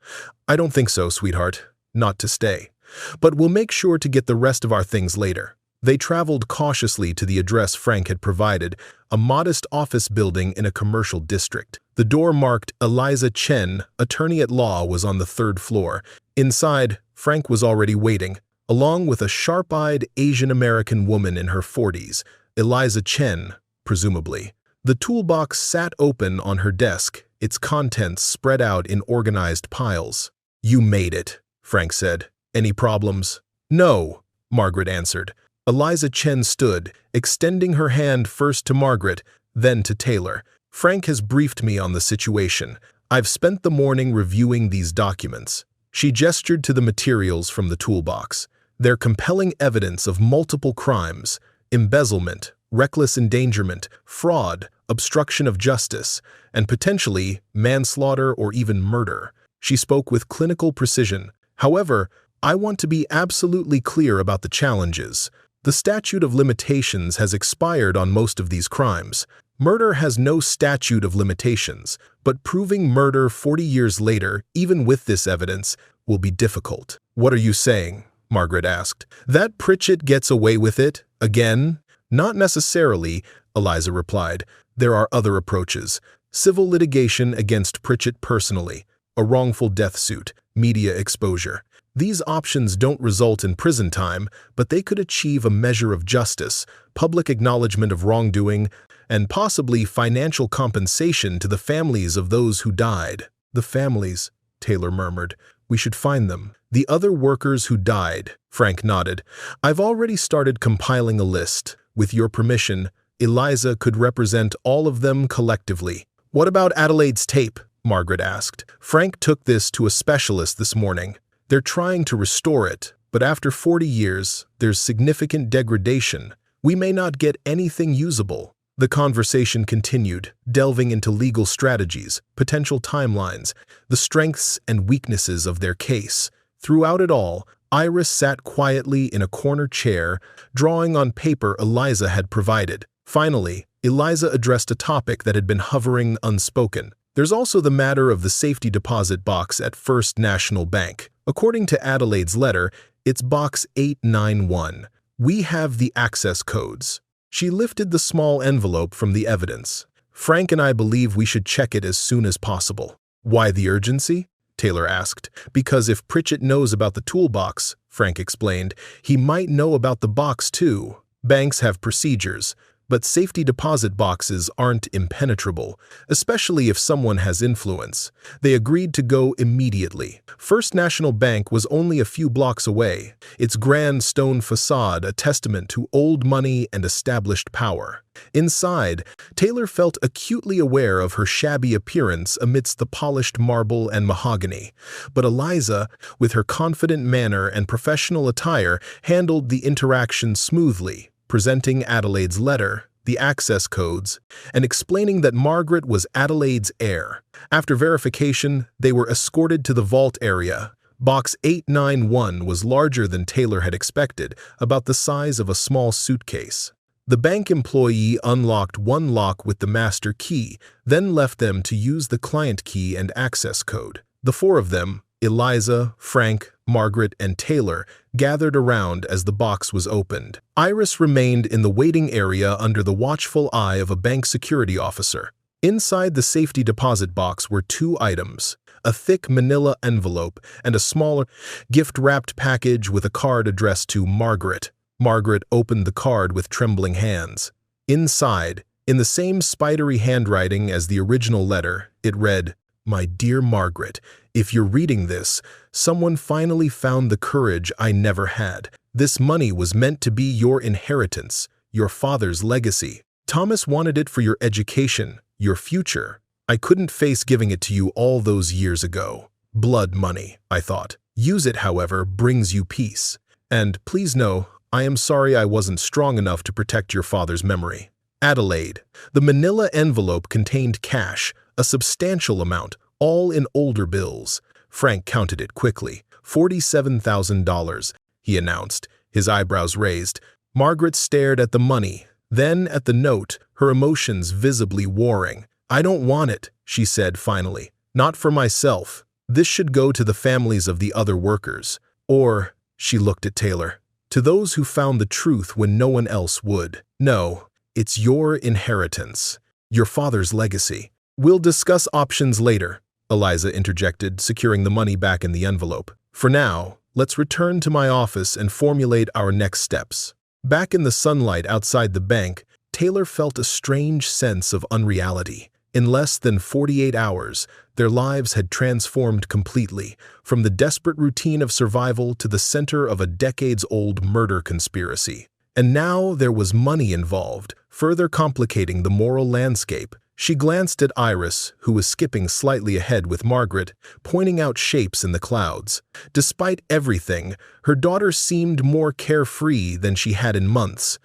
"I don't think so, sweetheart. Not to stay. But we'll make sure to get the rest of our things later." They traveled cautiously to the address Frank had provided, a modest office building in a commercial district. The door marked Eliza Chen, attorney at law, was on the 3rd floor. Inside, Frank was already waiting, along with a sharp-eyed Asian-American woman in her 40s, Eliza Chen, presumably. The toolbox sat open on her desk, its contents spread out in organized piles. "You made it," Frank said. "Any problems?" "No," Margaret answered. Eliza Chen stood, extending her hand first to Margaret, then to Taylor. "Frank has briefed me on the situation. I've spent the morning reviewing these documents." She gestured to the materials from the toolbox. "They're compelling evidence of multiple crimes: embezzlement, reckless endangerment, fraud, obstruction of justice, and potentially manslaughter or even murder." She spoke with clinical precision. "However, I want to be absolutely clear about the challenges. The statute of limitations has expired on most of these crimes. Murder has no statute of limitations, but proving murder 40 years later, even with this evidence, will be difficult." "What are you saying?" Margaret asked. "That Pritchett gets away with it again?" "Not necessarily," Eliza replied. "There are other approaches: civil litigation against Pritchett personally, a wrongful death suit, media exposure. These options don't result in prison time, but they could achieve a measure of justice, public acknowledgement of wrongdoing, and possibly financial compensation to the families of those who died." "The families," Taylor murmured. "We should find them." "The other workers who died," Frank nodded. "I've already started compiling a list. With your permission, Eliza could represent all of them collectively." "What about Adelaide's tape?" Margaret asked. "Frank took this to a specialist this morning. They're trying to restore it, but after 40 years, there's significant degradation. We may not get anything usable." The conversation continued, delving into legal strategies, potential timelines, the strengths and weaknesses of their case. Throughout it all, Iris sat quietly in a corner chair, drawing on paper Eliza had provided. Finally, Eliza addressed a topic that had been hovering unspoken. "There's also the matter of the safety deposit box at First National Bank. According to Adelaide's letter, it's box 891. We have the access codes." She lifted the small envelope from the evidence. "Frank and I believe we should check it as soon as possible." "Why the urgency?" Taylor asked. "Because if Pritchett knows about the toolbox," Frank explained, "he might know about the box too. Banks have procedures. But safety deposit boxes aren't impenetrable, especially if someone has influence. They agreed to go immediately. First National Bank was only a few blocks away, its grand stone facade a testament to old money and established power. Inside, Taylor felt acutely aware of her shabby appearance amidst the polished marble and mahogany. But Eliza, with her confident manner and professional attire, handled the interaction smoothly, presenting Adelaide's letter, the access codes, and explaining that Margaret was Adelaide's heir. After verification, they were escorted to the vault area. Box 891 was larger than Taylor had expected, about the size of a small suitcase. The bank employee unlocked one lock with the master key, then left them to use the client key and access code. The four of them, Eliza, Frank, Margaret, and Taylor, gathered around as the box was opened. Iris remained in the waiting area under the watchful eye of a bank security officer. Inside the safety deposit box were two items: a thick manila envelope and a smaller, gift-wrapped package with a card addressed to Margaret. Margaret opened the card with trembling hands. Inside, in the same spidery handwriting as the original letter, it read, "My dear Margaret, if you're reading this, someone finally found the courage I never had. This money was meant to be your inheritance, your father's legacy. Thomas wanted it for your education, your future. I couldn't face giving it to you all those years ago. Blood money, I thought. Use it, however, brings you peace. And please know, I am sorry I wasn't strong enough to protect your father's memory. Adelaide." The manila envelope contained cash, a substantial amount, all in older bills. Frank counted it quickly. $47,000, he announced, his eyebrows raised. Margaret stared at the money, then at the note, her emotions visibly warring. "I don't want it," she said finally. "Not for myself. This should go to the families of the other workers. Or," she looked at Taylor, "to those who found the truth when no one else would. No, it's your inheritance, your father's legacy." "We'll discuss options later," Eliza interjected, securing the money back in the envelope. "For now, let's return to my office and formulate our next steps." Back in the sunlight outside the bank, Taylor felt a strange sense of unreality. In less than 48 hours, their lives had transformed completely, from the desperate routine of survival to the center of a decades-old murder conspiracy. And now there was money involved, further complicating the moral landscape. She glanced at Iris, who was skipping slightly ahead with Margaret, pointing out shapes in the clouds. Despite everything, her daughter seemed more carefree than she had in months.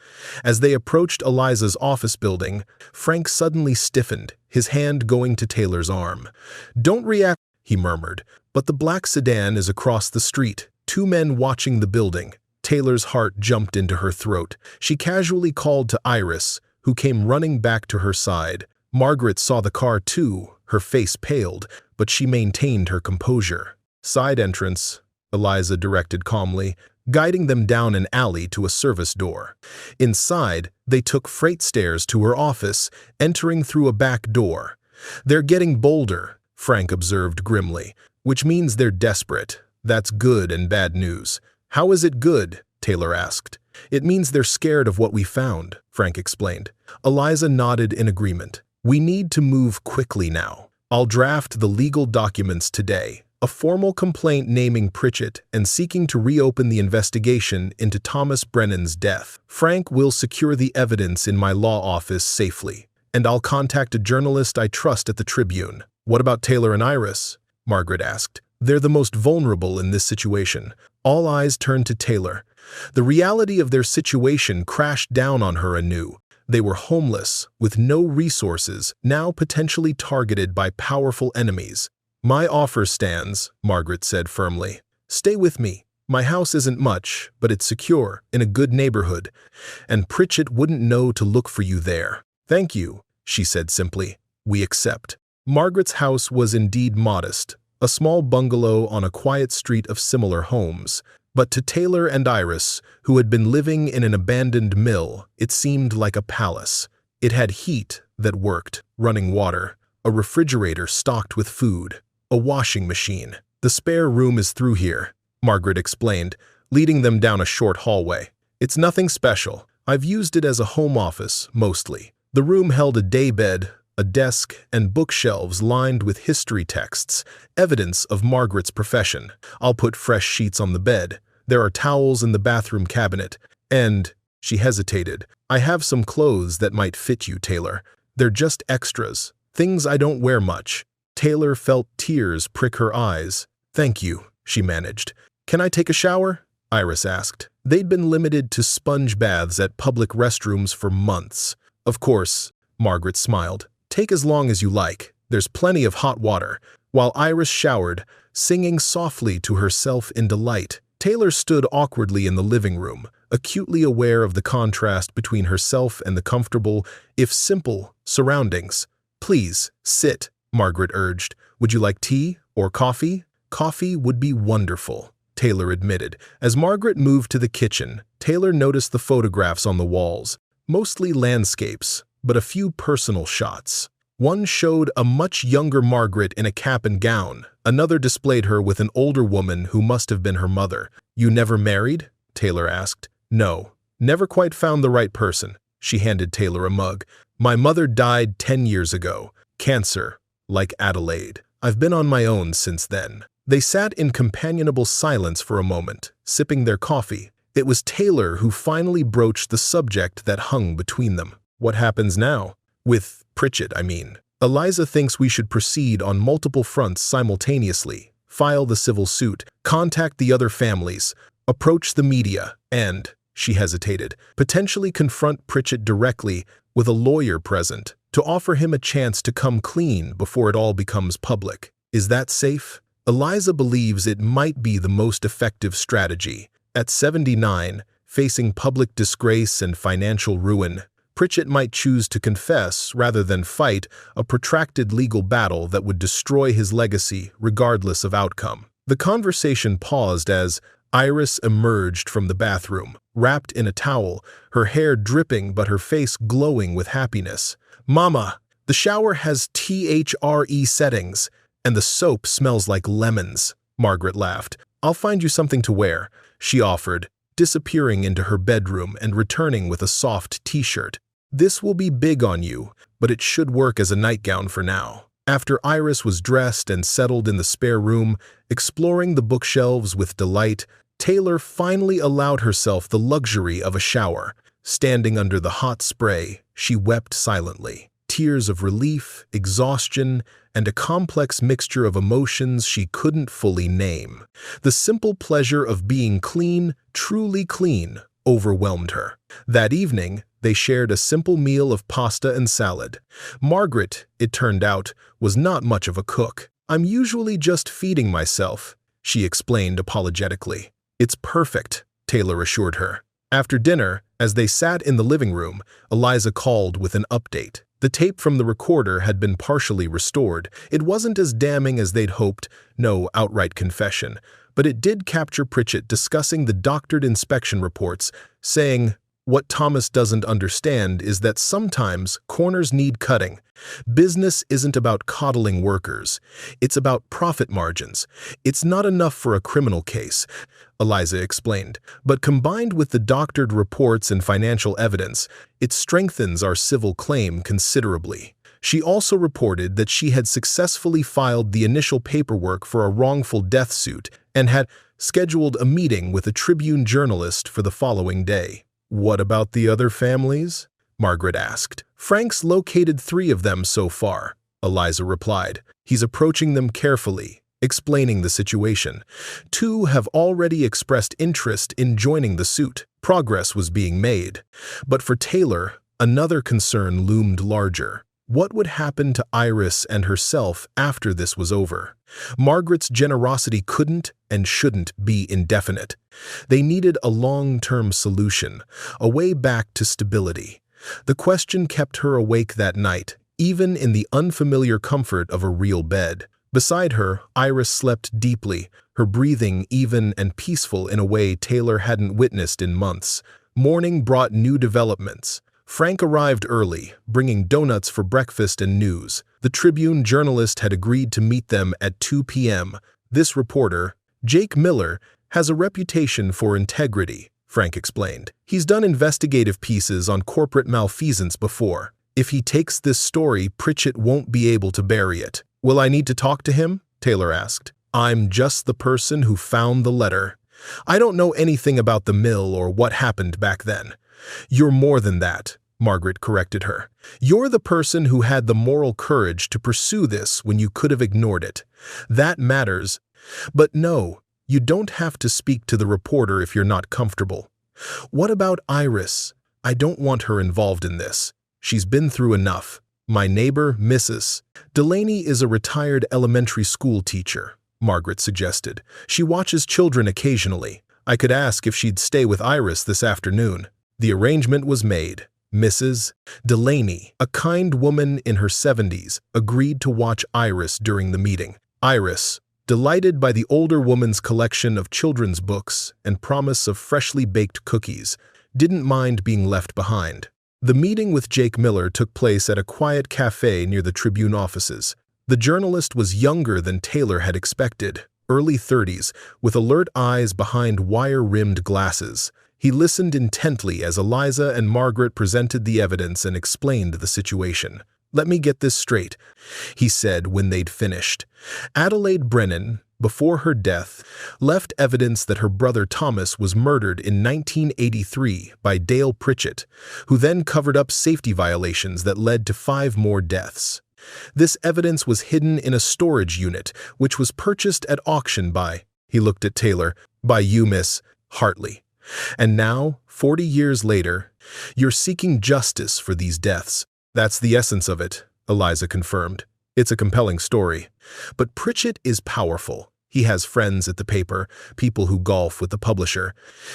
As they approached Eliza's office building, Frank suddenly stiffened, his hand going to Taylor's arm. "Don't react," he murmured, "but the black sedan is across the street, two men watching the building." Taylor's heart jumped into her throat. She casually called to Iris, who came running back to her side. Margaret saw the car too, her face paled, but she maintained her composure. "Side entrance," Eliza directed calmly, guiding them down an alley to a service door. Inside, they took freight stairs to her office, entering through a back door. "They're getting bolder," Frank observed grimly, "which means they're desperate. That's good and bad news." "How is it good?" Taylor asked. "It means they're scared of what we found," Frank explained. Eliza nodded in agreement. "We need to move quickly now. I'll draft the legal documents today, a formal complaint naming Pritchett and seeking to reopen the investigation into Thomas Brennan's death. Frank will secure the evidence in my law office safely, and I'll contact a journalist I trust at the Tribune." "What about Taylor and Iris?" Margaret asked. "They're the most vulnerable in this situation." All eyes turned to Taylor. The reality of their situation crashed down on her anew. They were homeless, with no resources, now potentially targeted by powerful enemies. "My offer stands," Margaret said firmly. "Stay with me. My house isn't much, but it's secure, in a good neighborhood, and Pritchett wouldn't know to look for you there." "Thank you," she said simply. "We accept." Margaret's house was indeed modest, a small bungalow on a quiet street of similar homes. But to Taylor and Iris, who had been living in an abandoned mill, it seemed like a palace. It had heat that worked, running water, a refrigerator stocked with food, a washing machine. "The spare room is through here," Margaret explained, leading them down a short hallway. "It's nothing special, I've used it as a home office, mostly. The room held a daybed, a desk, and bookshelves lined with history texts, evidence of Margaret's profession. I'll put fresh sheets on the bed. There are towels in the bathroom cabinet. And, she hesitated, I have some clothes that might fit you, Taylor. They're just extras, things I don't wear much. Taylor felt tears prick her eyes. Thank you, she managed. Can I take a shower? Iris asked. They'd been limited to sponge baths at public restrooms for months. Of course, Margaret smiled. Take as long as you like. There's plenty of hot water. While Iris showered, singing softly to herself in delight, Taylor stood awkwardly in the living room, acutely aware of the contrast between herself and the comfortable, if simple, surroundings. Please, sit, Margaret urged. Would you like tea or coffee? Coffee would be wonderful, Taylor admitted. As Margaret moved to the kitchen, Taylor noticed the photographs on the walls, mostly landscapes, but a few personal shots. One showed a much younger Margaret in a cap and gown. Another displayed her with an older woman who must have been her mother. You never married? Taylor asked. No, never quite found the right person. She handed Taylor a mug. My mother died 10 years ago. Cancer, like Adelaide. I've been on my own since then. They sat in companionable silence for a moment, sipping their coffee. It was Taylor who finally broached the subject that hung between them. What happens now? With Pritchett, I mean. Eliza thinks we should proceed on multiple fronts simultaneously. File the civil suit, contact the other families, approach the media, and, she hesitated, potentially confront Pritchett directly with a lawyer present to offer him a chance to come clean before it all becomes public. Is that safe? Eliza believes it might be the most effective strategy. At 79, facing public disgrace and financial ruin, Pritchett might choose to confess rather than fight a protracted legal battle that would destroy his legacy regardless of outcome. The conversation paused as Iris emerged from the bathroom, wrapped in a towel, her hair dripping but her face glowing with happiness. Mama, the shower has THRE settings, and the soap smells like lemons, Margaret laughed. I'll find you something to wear, she offered, disappearing into her bedroom and returning with a soft t-shirt. This will be big on you, but it should work as a nightgown for now. After Iris was dressed and settled in the spare room, exploring the bookshelves with delight, Taylor finally allowed herself the luxury of a shower. Standing under the hot spray, she wept silently. Tears of relief, exhaustion, and a complex mixture of emotions she couldn't fully name. The simple pleasure of being clean, truly clean, overwhelmed her. That evening, they shared a simple meal of pasta and salad. Margaret, it turned out, was not much of a cook. I'm usually just feeding myself, she explained apologetically. It's perfect, Taylor assured her. After dinner, as they sat in the living room, Eliza called with an update. The tape from the recorder had been partially restored. It wasn't as damning as they'd hoped, no outright confession, but it did capture Pritchett discussing the doctored inspection reports, saying, "What Thomas doesn't understand is that sometimes corners need cutting. Business isn't about coddling workers. It's about profit margins. It's not enough for a criminal case," Eliza explained. "But combined with the doctored reports and financial evidence, it strengthens our civil claim considerably." She also reported that she had successfully filed the initial paperwork for a wrongful death suit and had scheduled a meeting with a Tribune journalist for the following day. "What about the other families?" Margaret asked. "Frank's located 3 of them so far," Eliza replied. "He's approaching them carefully, explaining the situation. 2 have already expressed interest in joining the suit. Progress was being made. But for Taylor, another concern loomed larger. What would happen to Iris and herself after this was over? Margaret's generosity couldn't and shouldn't be indefinite. They needed a long-term solution, a way back to stability. The question kept her awake that night, even in the unfamiliar comfort of a real bed. Beside her, Iris slept deeply, her breathing even and peaceful in a way Taylor hadn't witnessed in months. Morning brought new developments. Frank arrived early, bringing donuts for breakfast and news. The Tribune journalist had agreed to meet them at 2 p.m. This reporter, Jake Miller, has a reputation for integrity, Frank explained. He's done investigative pieces on corporate malfeasance before. If he takes this story, Pritchett won't be able to bury it. Will I need to talk to him? Taylor asked. I'm just the person who found the letter. I don't know anything about the mill or what happened back then. You're more than that, Margaret corrected her. You're the person who had the moral courage to pursue this when you could have ignored it. That matters. But no, you don't have to speak to the reporter if you're not comfortable. What about Iris? I don't want her involved in this. She's been through enough. My neighbor, Mrs. Delaney, is a retired elementary school teacher, Margaret suggested. She watches children occasionally. I could ask if she'd stay with Iris this afternoon. The arrangement was made. Mrs. Delaney, a kind woman in her 70s, agreed to watch Iris during the meeting. Iris, delighted by the older woman's collection of children's books and promise of freshly baked cookies, didn't mind being left behind. The meeting with Jake Miller took place at a quiet cafe near the Tribune offices. The journalist was younger than Taylor had expected, early 30s, with alert eyes behind wire-rimmed glasses. He listened intently as Eliza and Margaret presented the evidence and explained the situation. Let me get this straight, he said when they'd finished. Adelaide Brennan, before her death, left evidence that her brother Thomas was murdered in 1983 by Dale Pritchett, who then covered up safety violations that led to 5 more deaths. This evidence was hidden in a storage unit, which was purchased at auction by, he looked at Taylor, by you, Miss Hartley. And now, 40 years later, you're seeking justice for these deaths. That's the essence of it, Eliza confirmed. It's a compelling story. But Pritchett is powerful. He has friends at the paper, people who golf with the publisher.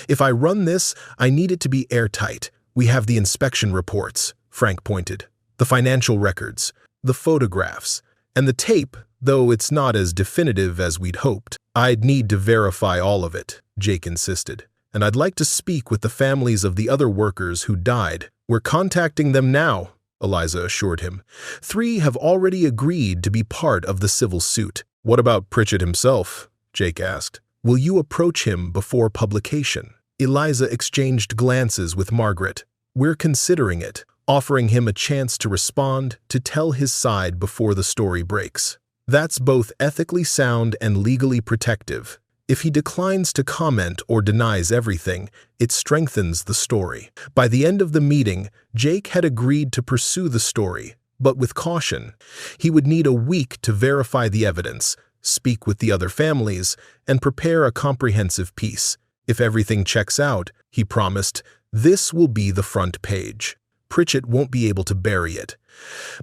If I run this, I need it to be airtight. We have the inspection reports, Frank pointed, the financial records, the photographs, and the tape, though it's not as definitive as we'd hoped. I'd need to verify all of it, Jake insisted. And I'd like to speak with the families of the other workers who died. We're contacting them now, Eliza assured him. 3 have already agreed to be part of the civil suit. What about Pritchett himself? Jake asked. Will you approach him before publication? Eliza exchanged glances with Margaret. We're considering it, offering him a chance to respond, to tell his side before the story breaks. That's both ethically sound and legally protective. If he declines to comment or denies everything, it strengthens the story. By the end of the meeting, Jake had agreed to pursue the story, but with caution. He would need a week to verify the evidence, speak with the other families, and prepare a comprehensive piece. If everything checks out, he promised, this will be the front page. Pritchett won't be able to bury it.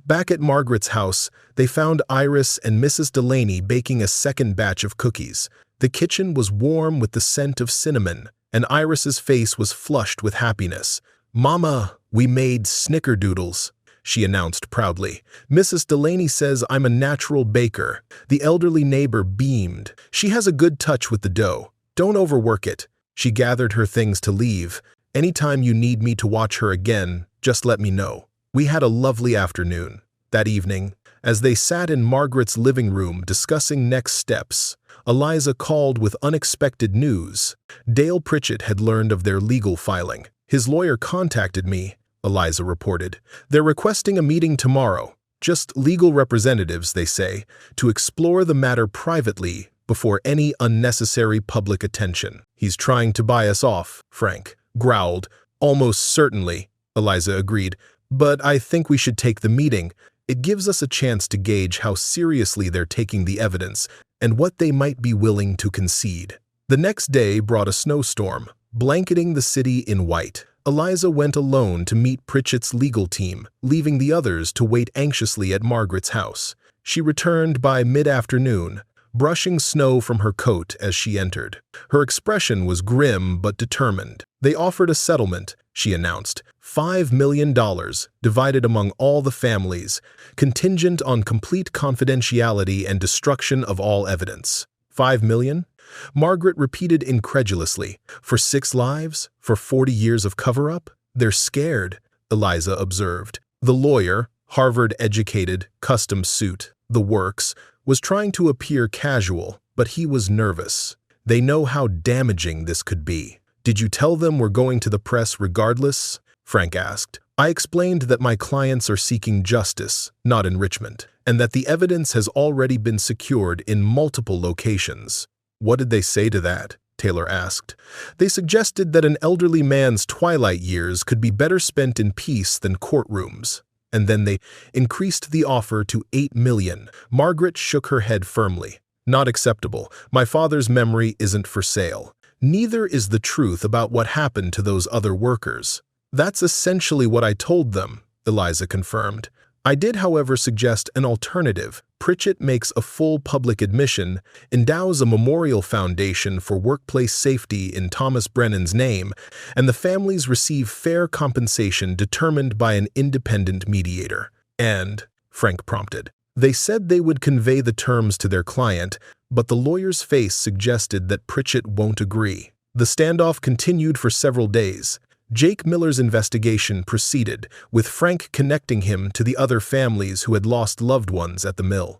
Back at Margaret's house, they found Iris and Mrs. Delaney baking a second batch of cookies. The kitchen was warm with the scent of cinnamon, and Iris's face was flushed with happiness. Mama, we made snickerdoodles, she announced proudly. Mrs. Delaney says I'm a natural baker. The elderly neighbor beamed. She has a good touch with the dough. Don't overwork it. She gathered her things to leave. Anytime you need me to watch her again, just let me know. We had a lovely afternoon. That evening, as they sat in Margaret's living room discussing next steps, Eliza called with unexpected news. Dale Pritchett had learned of their legal filing. His lawyer contacted me, Eliza reported. They're requesting a meeting tomorrow. Just legal representatives, they say, to explore the matter privately before any unnecessary public attention. He's trying to buy us off, Frank growled. Almost certainly, Eliza agreed. But I think we should take the meeting. It gives us a chance to gauge how seriously they're taking the evidence and what they might be willing to concede. The next day brought a snowstorm, blanketing the city in white. Eliza went alone to meet Pritchett's legal team, leaving the others to wait anxiously at Margaret's house. She returned by mid-afternoon, brushing snow from her coat as she entered. Her expression was grim but determined. They offered a settlement, she announced, $5 million, divided among all the families, contingent on complete confidentiality and destruction of all evidence. $5 million? Margaret repeated incredulously. For 6 lives? For 40 years of cover-up? They're scared, Eliza observed. The lawyer, Harvard-educated, custom suit, the works, was trying to appear casual, but he was nervous. They know how damaging this could be. "Did you tell them we're going to the press regardless?" Frank asked. "I explained that my clients are seeking justice, not enrichment, and that the evidence has already been secured in multiple locations." "What did they say to that?" Taylor asked. "They suggested that an elderly man's twilight years could be better spent in peace than courtrooms. And then they increased the offer to $8 million. Margaret shook her head firmly. "Not acceptable. My father's memory isn't for sale. Neither is the truth about what happened to those other workers." "That's essentially what I told them," Eliza confirmed. "I did, however, suggest an alternative. Pritchett makes a full public admission, endows a memorial foundation for workplace safety in Thomas Brennan's name, and the families receive fair compensation determined by an independent mediator." "And," Frank prompted. "They said they would convey the terms to their client, but the lawyer's face suggested that Pritchett won't agree." The standoff continued for several days. Jake Miller's investigation proceeded, with Frank connecting him to the other families who had lost loved ones at the mill.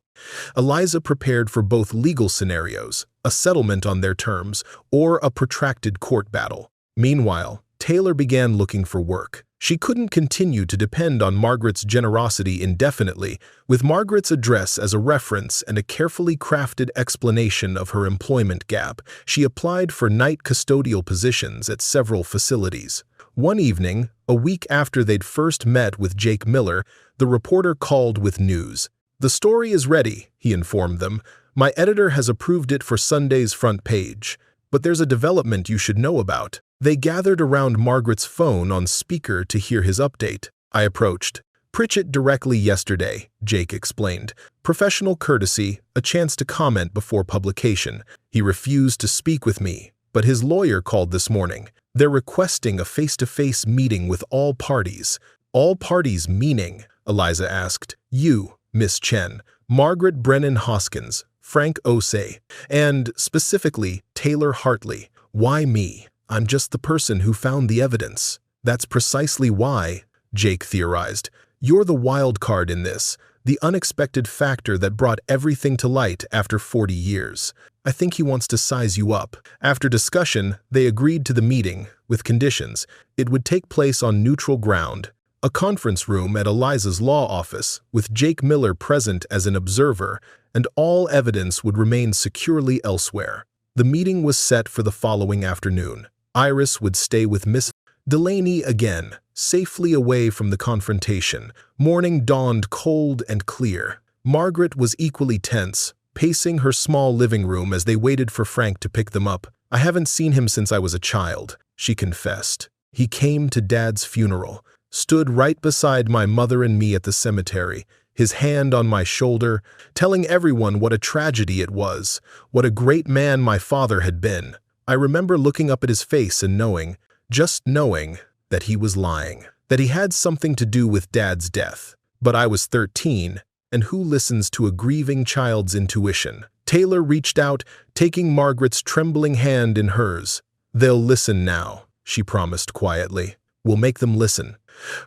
Eliza prepared for both legal scenarios, a settlement on their terms, or a protracted court battle. Meanwhile, Taylor began looking for work. She couldn't continue to depend on Margaret's generosity indefinitely, with Margaret's address as a reference and a carefully crafted explanation of her employment gap. She applied for night custodial positions at several facilities. One evening, a week after they'd first met with Jake Miller, the reporter called with news. "The story is ready," he informed them. "My editor has approved it for Sunday's front page. But there's a development you should know about." They gathered around Margaret's phone on speaker to hear his update. "I approached Pritchett directly yesterday," Jake explained. "Professional courtesy, a chance to comment before publication. He refused to speak with me, but his lawyer called this morning. They're requesting a face-to-face meeting with all parties." "All parties meaning?" Eliza asked. "You, Miss Chen, Margaret Brennan Hoskins, Frank Osei, and, specifically, Taylor Hartley." "Why me? I'm just the person who found the evidence." "That's precisely why," Jake theorized. "You're the wild card in this, the unexpected factor that brought everything to light after 40 years. I think he wants to size you up." After discussion, they agreed to the meeting, with conditions. It would take place on neutral ground, a conference room at Eliza's law office, with Jake Miller present as an observer, and all evidence would remain securely elsewhere. The meeting was set for the following afternoon. Iris would stay with Miss Delaney again, safely away from the confrontation. Morning dawned cold and clear. Margaret was equally tense, pacing her small living room as they waited for Frank to pick them up. "I haven't seen him since I was a child," she confessed. "He came to Dad's funeral, stood right beside my mother and me at the cemetery, his hand on my shoulder, telling everyone what a tragedy it was, what a great man my father had been. I remember looking up at his face and knowing, just knowing, that he was lying, that he had something to do with Dad's death. But I was 13, and who listens to a grieving child's intuition?" Taylor reached out, taking Margaret's trembling hand in hers. "They'll listen now," she promised quietly. "We'll make them listen."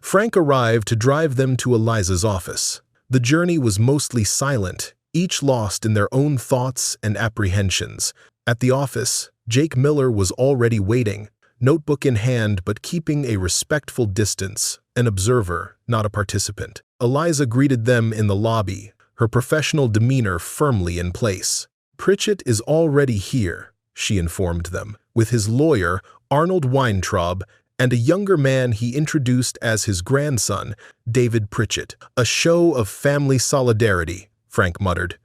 Frank arrived to drive them to Eliza's office. The journey was mostly silent, each lost in their own thoughts and apprehensions. At the office, Jake Miller was already waiting, notebook in hand but keeping a respectful distance, an observer, not a participant. Eliza greeted them in the lobby, her professional demeanor firmly in place. "Pritchett is already here," she informed them, with his lawyer, Arnold Weintraub, and a younger man he introduced as his grandson, David Pritchett. "A show of family solidarity," Frank muttered.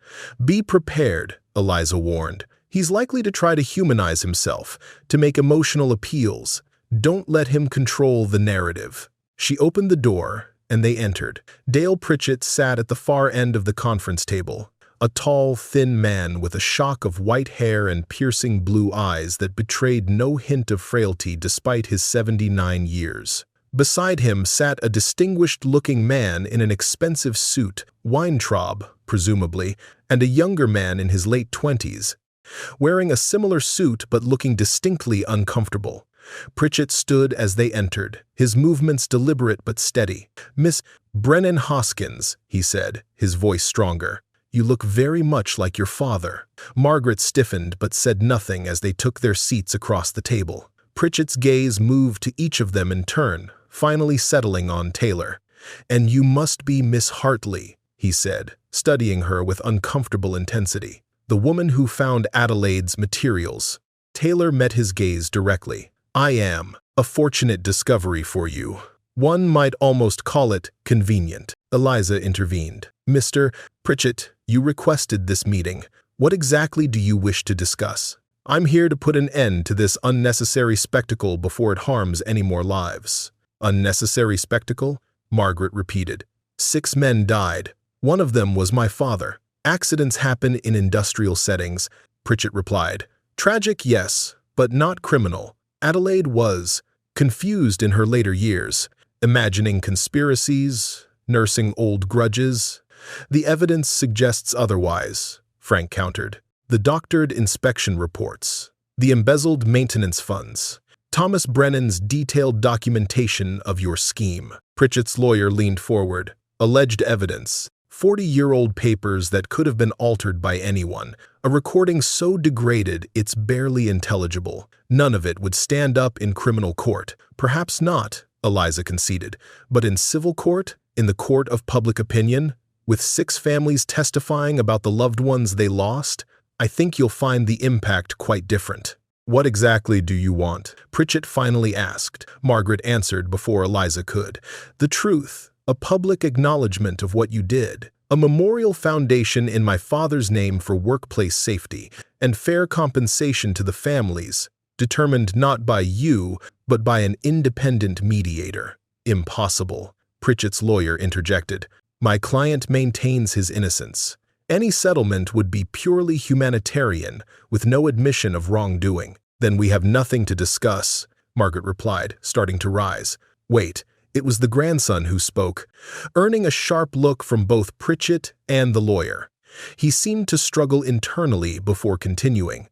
"Be prepared," Eliza warned. "He's likely to try to humanize himself, to make emotional appeals. Don't let him control the narrative." She opened the door, and they entered. Dale Pritchett sat at the far end of the conference table, a tall, thin man with a shock of white hair and piercing blue eyes that betrayed no hint of frailty despite his 79 years. Beside him sat a distinguished-looking man in an expensive suit, Weintraub, presumably, and a younger man in his late 20s, wearing a similar suit but looking distinctly uncomfortable. Pritchett stood as they entered, his movements deliberate but steady. "Miss Brennan Hoskins," he said, his voice stronger. "You look very much like your father." Margaret stiffened but said nothing as they took their seats across the table. Pritchett's gaze moved to each of them in turn, finally settling on Taylor. "And you must be Miss Hartley," he said, studying her with uncomfortable intensity. "The woman who found Adelaide's materials." Taylor met his gaze directly. "I am. A fortunate discovery for you. One might almost call it convenient." Eliza intervened. "Mr. Pritchett, you requested this meeting. What exactly do you wish to discuss?" "I'm here to put an end to this unnecessary spectacle before it harms any more lives." "Unnecessary spectacle?" Margaret repeated. "6 men died. One of them was my father." "Accidents happen in industrial settings," Pritchett replied. "Tragic, yes, but not criminal. Adelaide was confused in her later years, imagining conspiracies, nursing old grudges." "The evidence suggests otherwise," Frank countered. "The doctored inspection reports, the embezzled maintenance funds, Thomas Brennan's detailed documentation of your scheme." Pritchett's lawyer leaned forward. "Alleged evidence. 40-year-old papers that could have been altered by anyone. A recording so degraded it's barely intelligible. None of it would stand up in criminal court." "Perhaps not," Eliza conceded. "But in civil court, in the court of public opinion, with 6 families testifying about the loved ones they lost, I think you'll find the impact quite different." "What exactly do you want?" Pritchett finally asked. Margaret answered before Eliza could. "The truth. A public acknowledgement of what you did. A memorial foundation in my father's name for workplace safety, and fair compensation to the families, determined not by you, but by an independent mediator." "Impossible," Pritchett's lawyer interjected. "My client maintains his innocence. Any settlement would be purely humanitarian, with no admission of wrongdoing." "Then we have nothing to discuss," Margaret replied, starting to rise. "Wait." It was the grandson who spoke, earning a sharp look from both Pritchett and the lawyer. He seemed to struggle internally before continuing.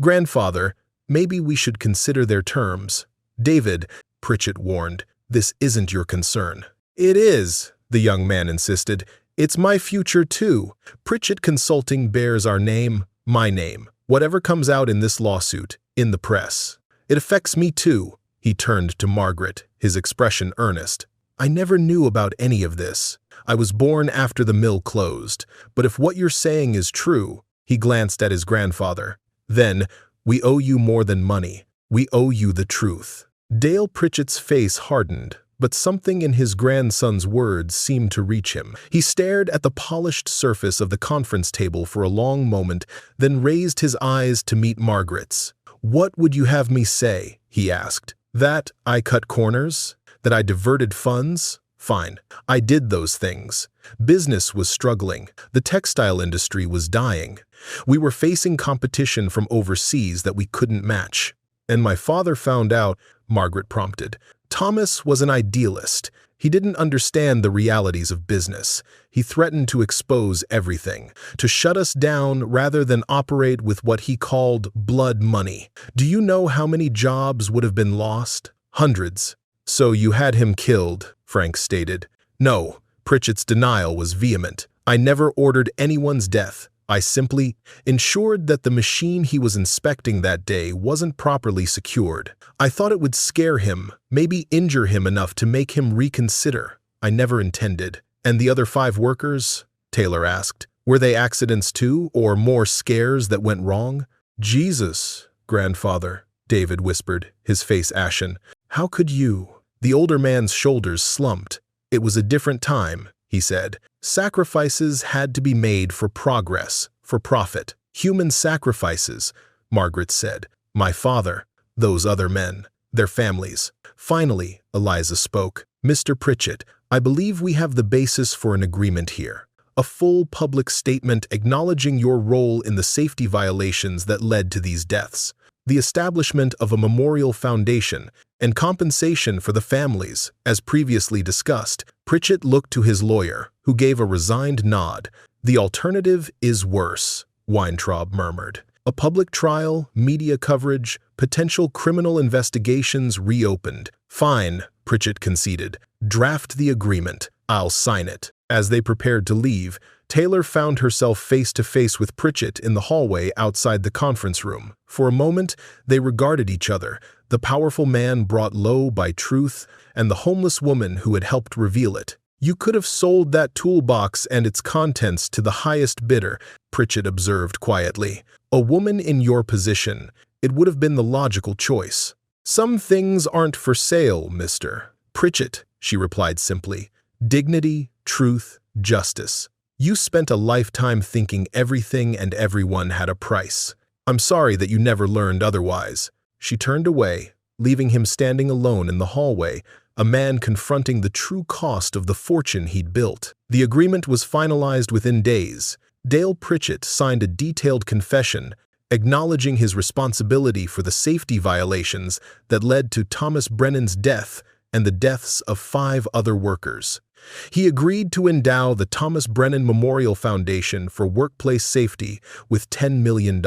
"Grandfather, maybe we should consider their terms." "David," Pritchett warned, "this isn't your concern." "It is," the young man insisted. "It's my future too. Pritchett Consulting bears our name, my name. Whatever comes out in this lawsuit, in the press. It affects me too." He turned to Margaret, his expression earnest. "I never knew about any of this. I was born after the mill closed. But if what you're saying is true," he glanced at his grandfather, "then we owe you more than money. We owe you the truth." Dale Pritchett's face hardened, but something in his grandson's words seemed to reach him. He stared at the polished surface of the conference table for a long moment, then raised his eyes to meet Margaret's. "What would you have me say?" he asked. "That I cut corners? That I diverted funds? Fine. I did those things. Business was struggling. The textile industry was dying. We were facing competition from overseas that we couldn't match. And my father found out," Margaret prompted. "Thomas was an idealist. He didn't understand the realities of business. He threatened to expose everything, to shut us down rather than operate with what he called blood money. Do you know how many jobs would have been lost? Hundreds." "So you had him killed," Frank stated. "No," Pritchett's denial was vehement. "I never ordered anyone's death. I simply ensured that the machine he was inspecting that day wasn't properly secured. I thought it would scare him, maybe injure him enough to make him reconsider. I never intended." "And the other 5 workers?" Taylor asked. "Were they accidents too, or more scares that went wrong?" "Jesus, grandfather," David whispered, his face ashen. "How could you?" The older man's shoulders slumped. "It was a different time," he said. "Sacrifices had to be made for progress, for profit. Human sacrifices," Margaret said. "My father, those other men, their families." Finally, Eliza spoke. "Mr. Pritchett, I believe we have the basis for an agreement here. A full public statement acknowledging your role in the safety violations that led to these deaths. The establishment of a memorial foundation and compensation for the families, as previously discussed." Pritchett looked to his lawyer, who gave a resigned nod. "The alternative is worse," Weintraub murmured. "A public trial, media coverage, potential criminal investigations reopened." "Fine," Pritchett conceded. "Draft the agreement. I'll sign it." As they prepared to leave, Taylor found herself face to face with Pritchett in the hallway outside the conference room. For a moment, they regarded each other, the powerful man brought low by truth and the homeless woman who had helped reveal it. "You could have sold that toolbox and its contents to the highest bidder," Pritchett observed quietly. "A woman in your position, it would have been the logical choice." "Some things aren't for sale, Mr. Pritchett," she replied simply. "Dignity, truth, justice. You spent a lifetime thinking everything and everyone had a price. I'm sorry that you never learned otherwise." She turned away, leaving him standing alone in the hallway, a man confronting the true cost of the fortune he'd built. The agreement was finalized within days. Dale Pritchett signed a detailed confession, acknowledging his responsibility for the safety violations that led to Thomas Brennan's death and the deaths of 5 other workers. He agreed to endow the Thomas Brennan Memorial Foundation for Workplace Safety with $10 million,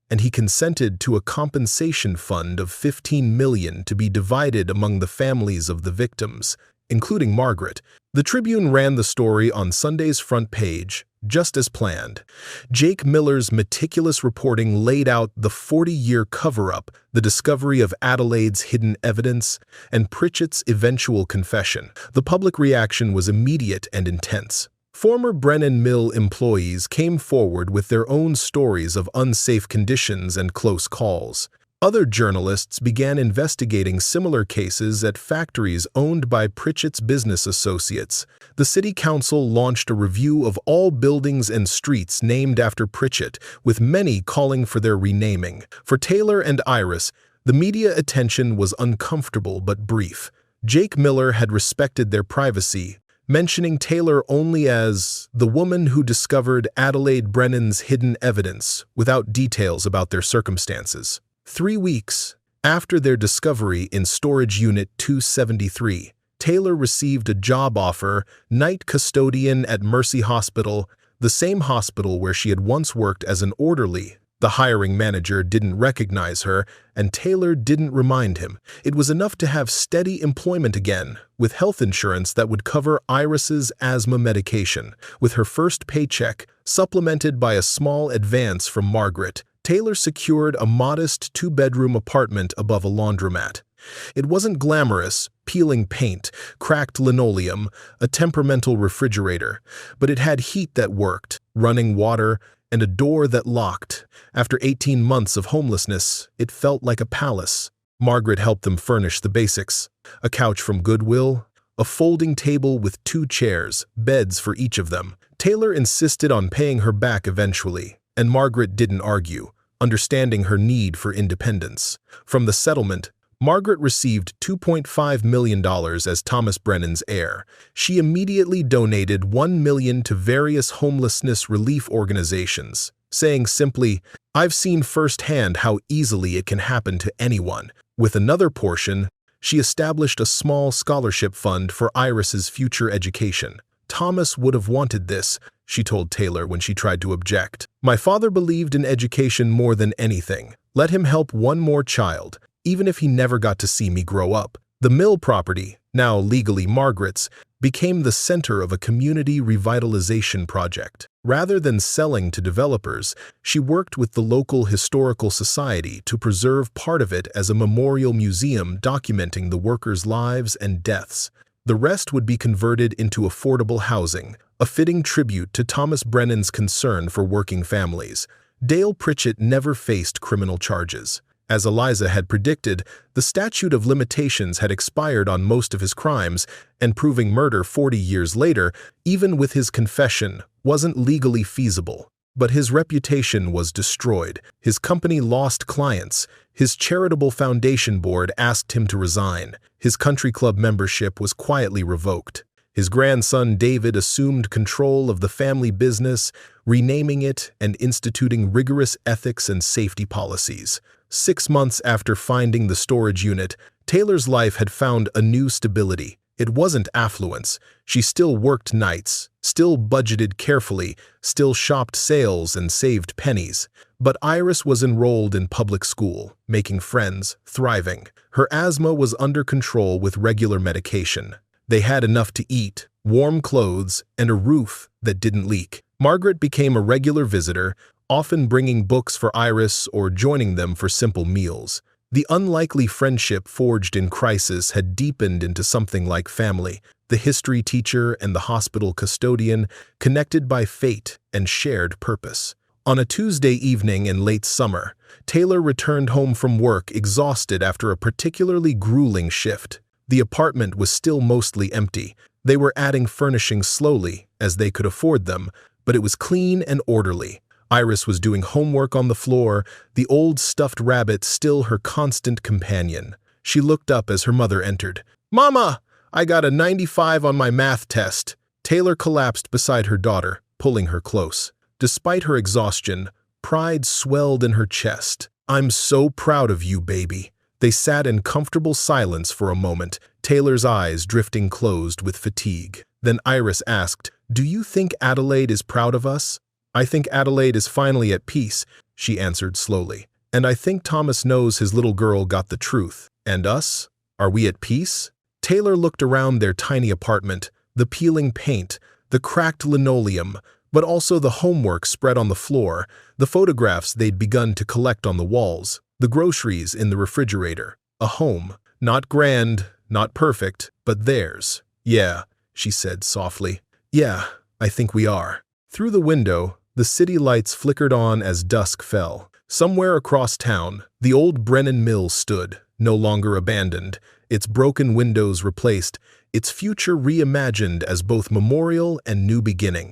and he consented to a compensation fund of $15 million to be divided among the families of the victims, including Margaret. The Tribune ran the story on Sunday's front page, just as planned. Jake Miller's meticulous reporting laid out the 40-year cover-up, the discovery of Adelaide's hidden evidence, and Pritchett's eventual confession. The public reaction was immediate and intense. Former Brennan Mill employees came forward with their own stories of unsafe conditions and close calls. Other journalists began investigating similar cases at factories owned by Pritchett's business associates. The city council launched a review of all buildings and streets named after Pritchett, with many calling for their renaming. For Taylor and Iris, the media attention was uncomfortable but brief. Jake Miller had respected their privacy, mentioning Taylor only as the woman who discovered Adelaide Brennan's hidden evidence, without details about their circumstances. 3 weeks after their discovery in Storage Unit 273, Taylor received a job offer, night custodian at Mercy Hospital, the same hospital where she had once worked as an orderly. The hiring manager didn't recognize her, and Taylor didn't remind him. It was enough to have steady employment again, with health insurance that would cover Iris's asthma medication. With her first paycheck, supplemented by a small advance from Margaret, Taylor secured a modest 2-bedroom apartment above a laundromat. It wasn't glamorous, peeling paint, cracked linoleum, a temperamental refrigerator, but it had heat that worked, running water, and a door that locked. After 18 months of homelessness, it felt like a palace. Margaret helped them furnish the basics: a couch from Goodwill, a folding table with 2 chairs, beds for each of them. Taylor insisted on paying her back eventually, and Margaret didn't argue, understanding her need for independence. From the settlement, Margaret received $2.5 million as Thomas Brennan's heir. She immediately donated $1 million to various homelessness relief organizations, saying simply, "I've seen firsthand how easily it can happen to anyone." With another portion, she established a small scholarship fund for Iris's future education. "Thomas would have wanted this," she told Taylor when she tried to object. "My father believed in education more than anything. Let him help one more child, even if he never got to see me grow up." The mill property, now legally Margaret's, became the center of a community revitalization project. Rather than selling to developers, she worked with the local historical society to preserve part of it as a memorial museum documenting the workers' lives and deaths. The rest would be converted into affordable housing, a fitting tribute to Thomas Brennan's concern for working families. Dale Pritchett never faced criminal charges. As Eliza had predicted, the statute of limitations had expired on most of his crimes, and proving murder 40 years later, even with his confession, wasn't legally feasible. But his reputation was destroyed. His company lost clients. His charitable foundation board asked him to resign. His country club membership was quietly revoked. His grandson David assumed control of the family business, renaming it and instituting rigorous ethics and safety policies. 6 months after finding the storage unit, Taylor's life had found a new stability. It wasn't affluence. She still worked nights, still budgeted carefully, still shopped sales and saved pennies. But Iris was enrolled in public school, making friends, thriving. Her asthma was under control with regular medication. They had enough to eat, warm clothes, and a roof that didn't leak. Margaret became a regular visitor, often bringing books for Iris or joining them for simple meals. The unlikely friendship forged in crisis had deepened into something like family, the history teacher and the hospital custodian, connected by fate and shared purpose. On a Tuesday evening in late summer, Taylor returned home from work exhausted after a particularly grueling shift. The apartment was still mostly empty. They were adding furnishings slowly, as they could afford them, but it was clean and orderly. Iris was doing homework on the floor, the old stuffed rabbit still her constant companion. She looked up as her mother entered. "Mama, I got a 95 on my math test." Taylor collapsed beside her daughter, pulling her close. Despite her exhaustion, pride swelled in her chest. "I'm so proud of you, baby." They sat in comfortable silence for a moment, Taylor's eyes drifting closed with fatigue. Then Iris asked, "Do you think Adelaide is proud of us?" "I think Adelaide is finally at peace," she answered slowly. "And I think Thomas knows his little girl got the truth. And us? Are we at peace?" Taylor looked around their tiny apartment, the peeling paint, the cracked linoleum, but also the homework spread on the floor, the photographs they'd begun to collect on the walls, the groceries in the refrigerator. A home. Not grand, not perfect, but theirs. "Yeah," she said softly. "Yeah, I think we are." Through the window, the city lights flickered on as dusk fell. Somewhere across town, the old Brennan Mill stood, no longer abandoned, its broken windows replaced, its future reimagined as both memorial and new beginning.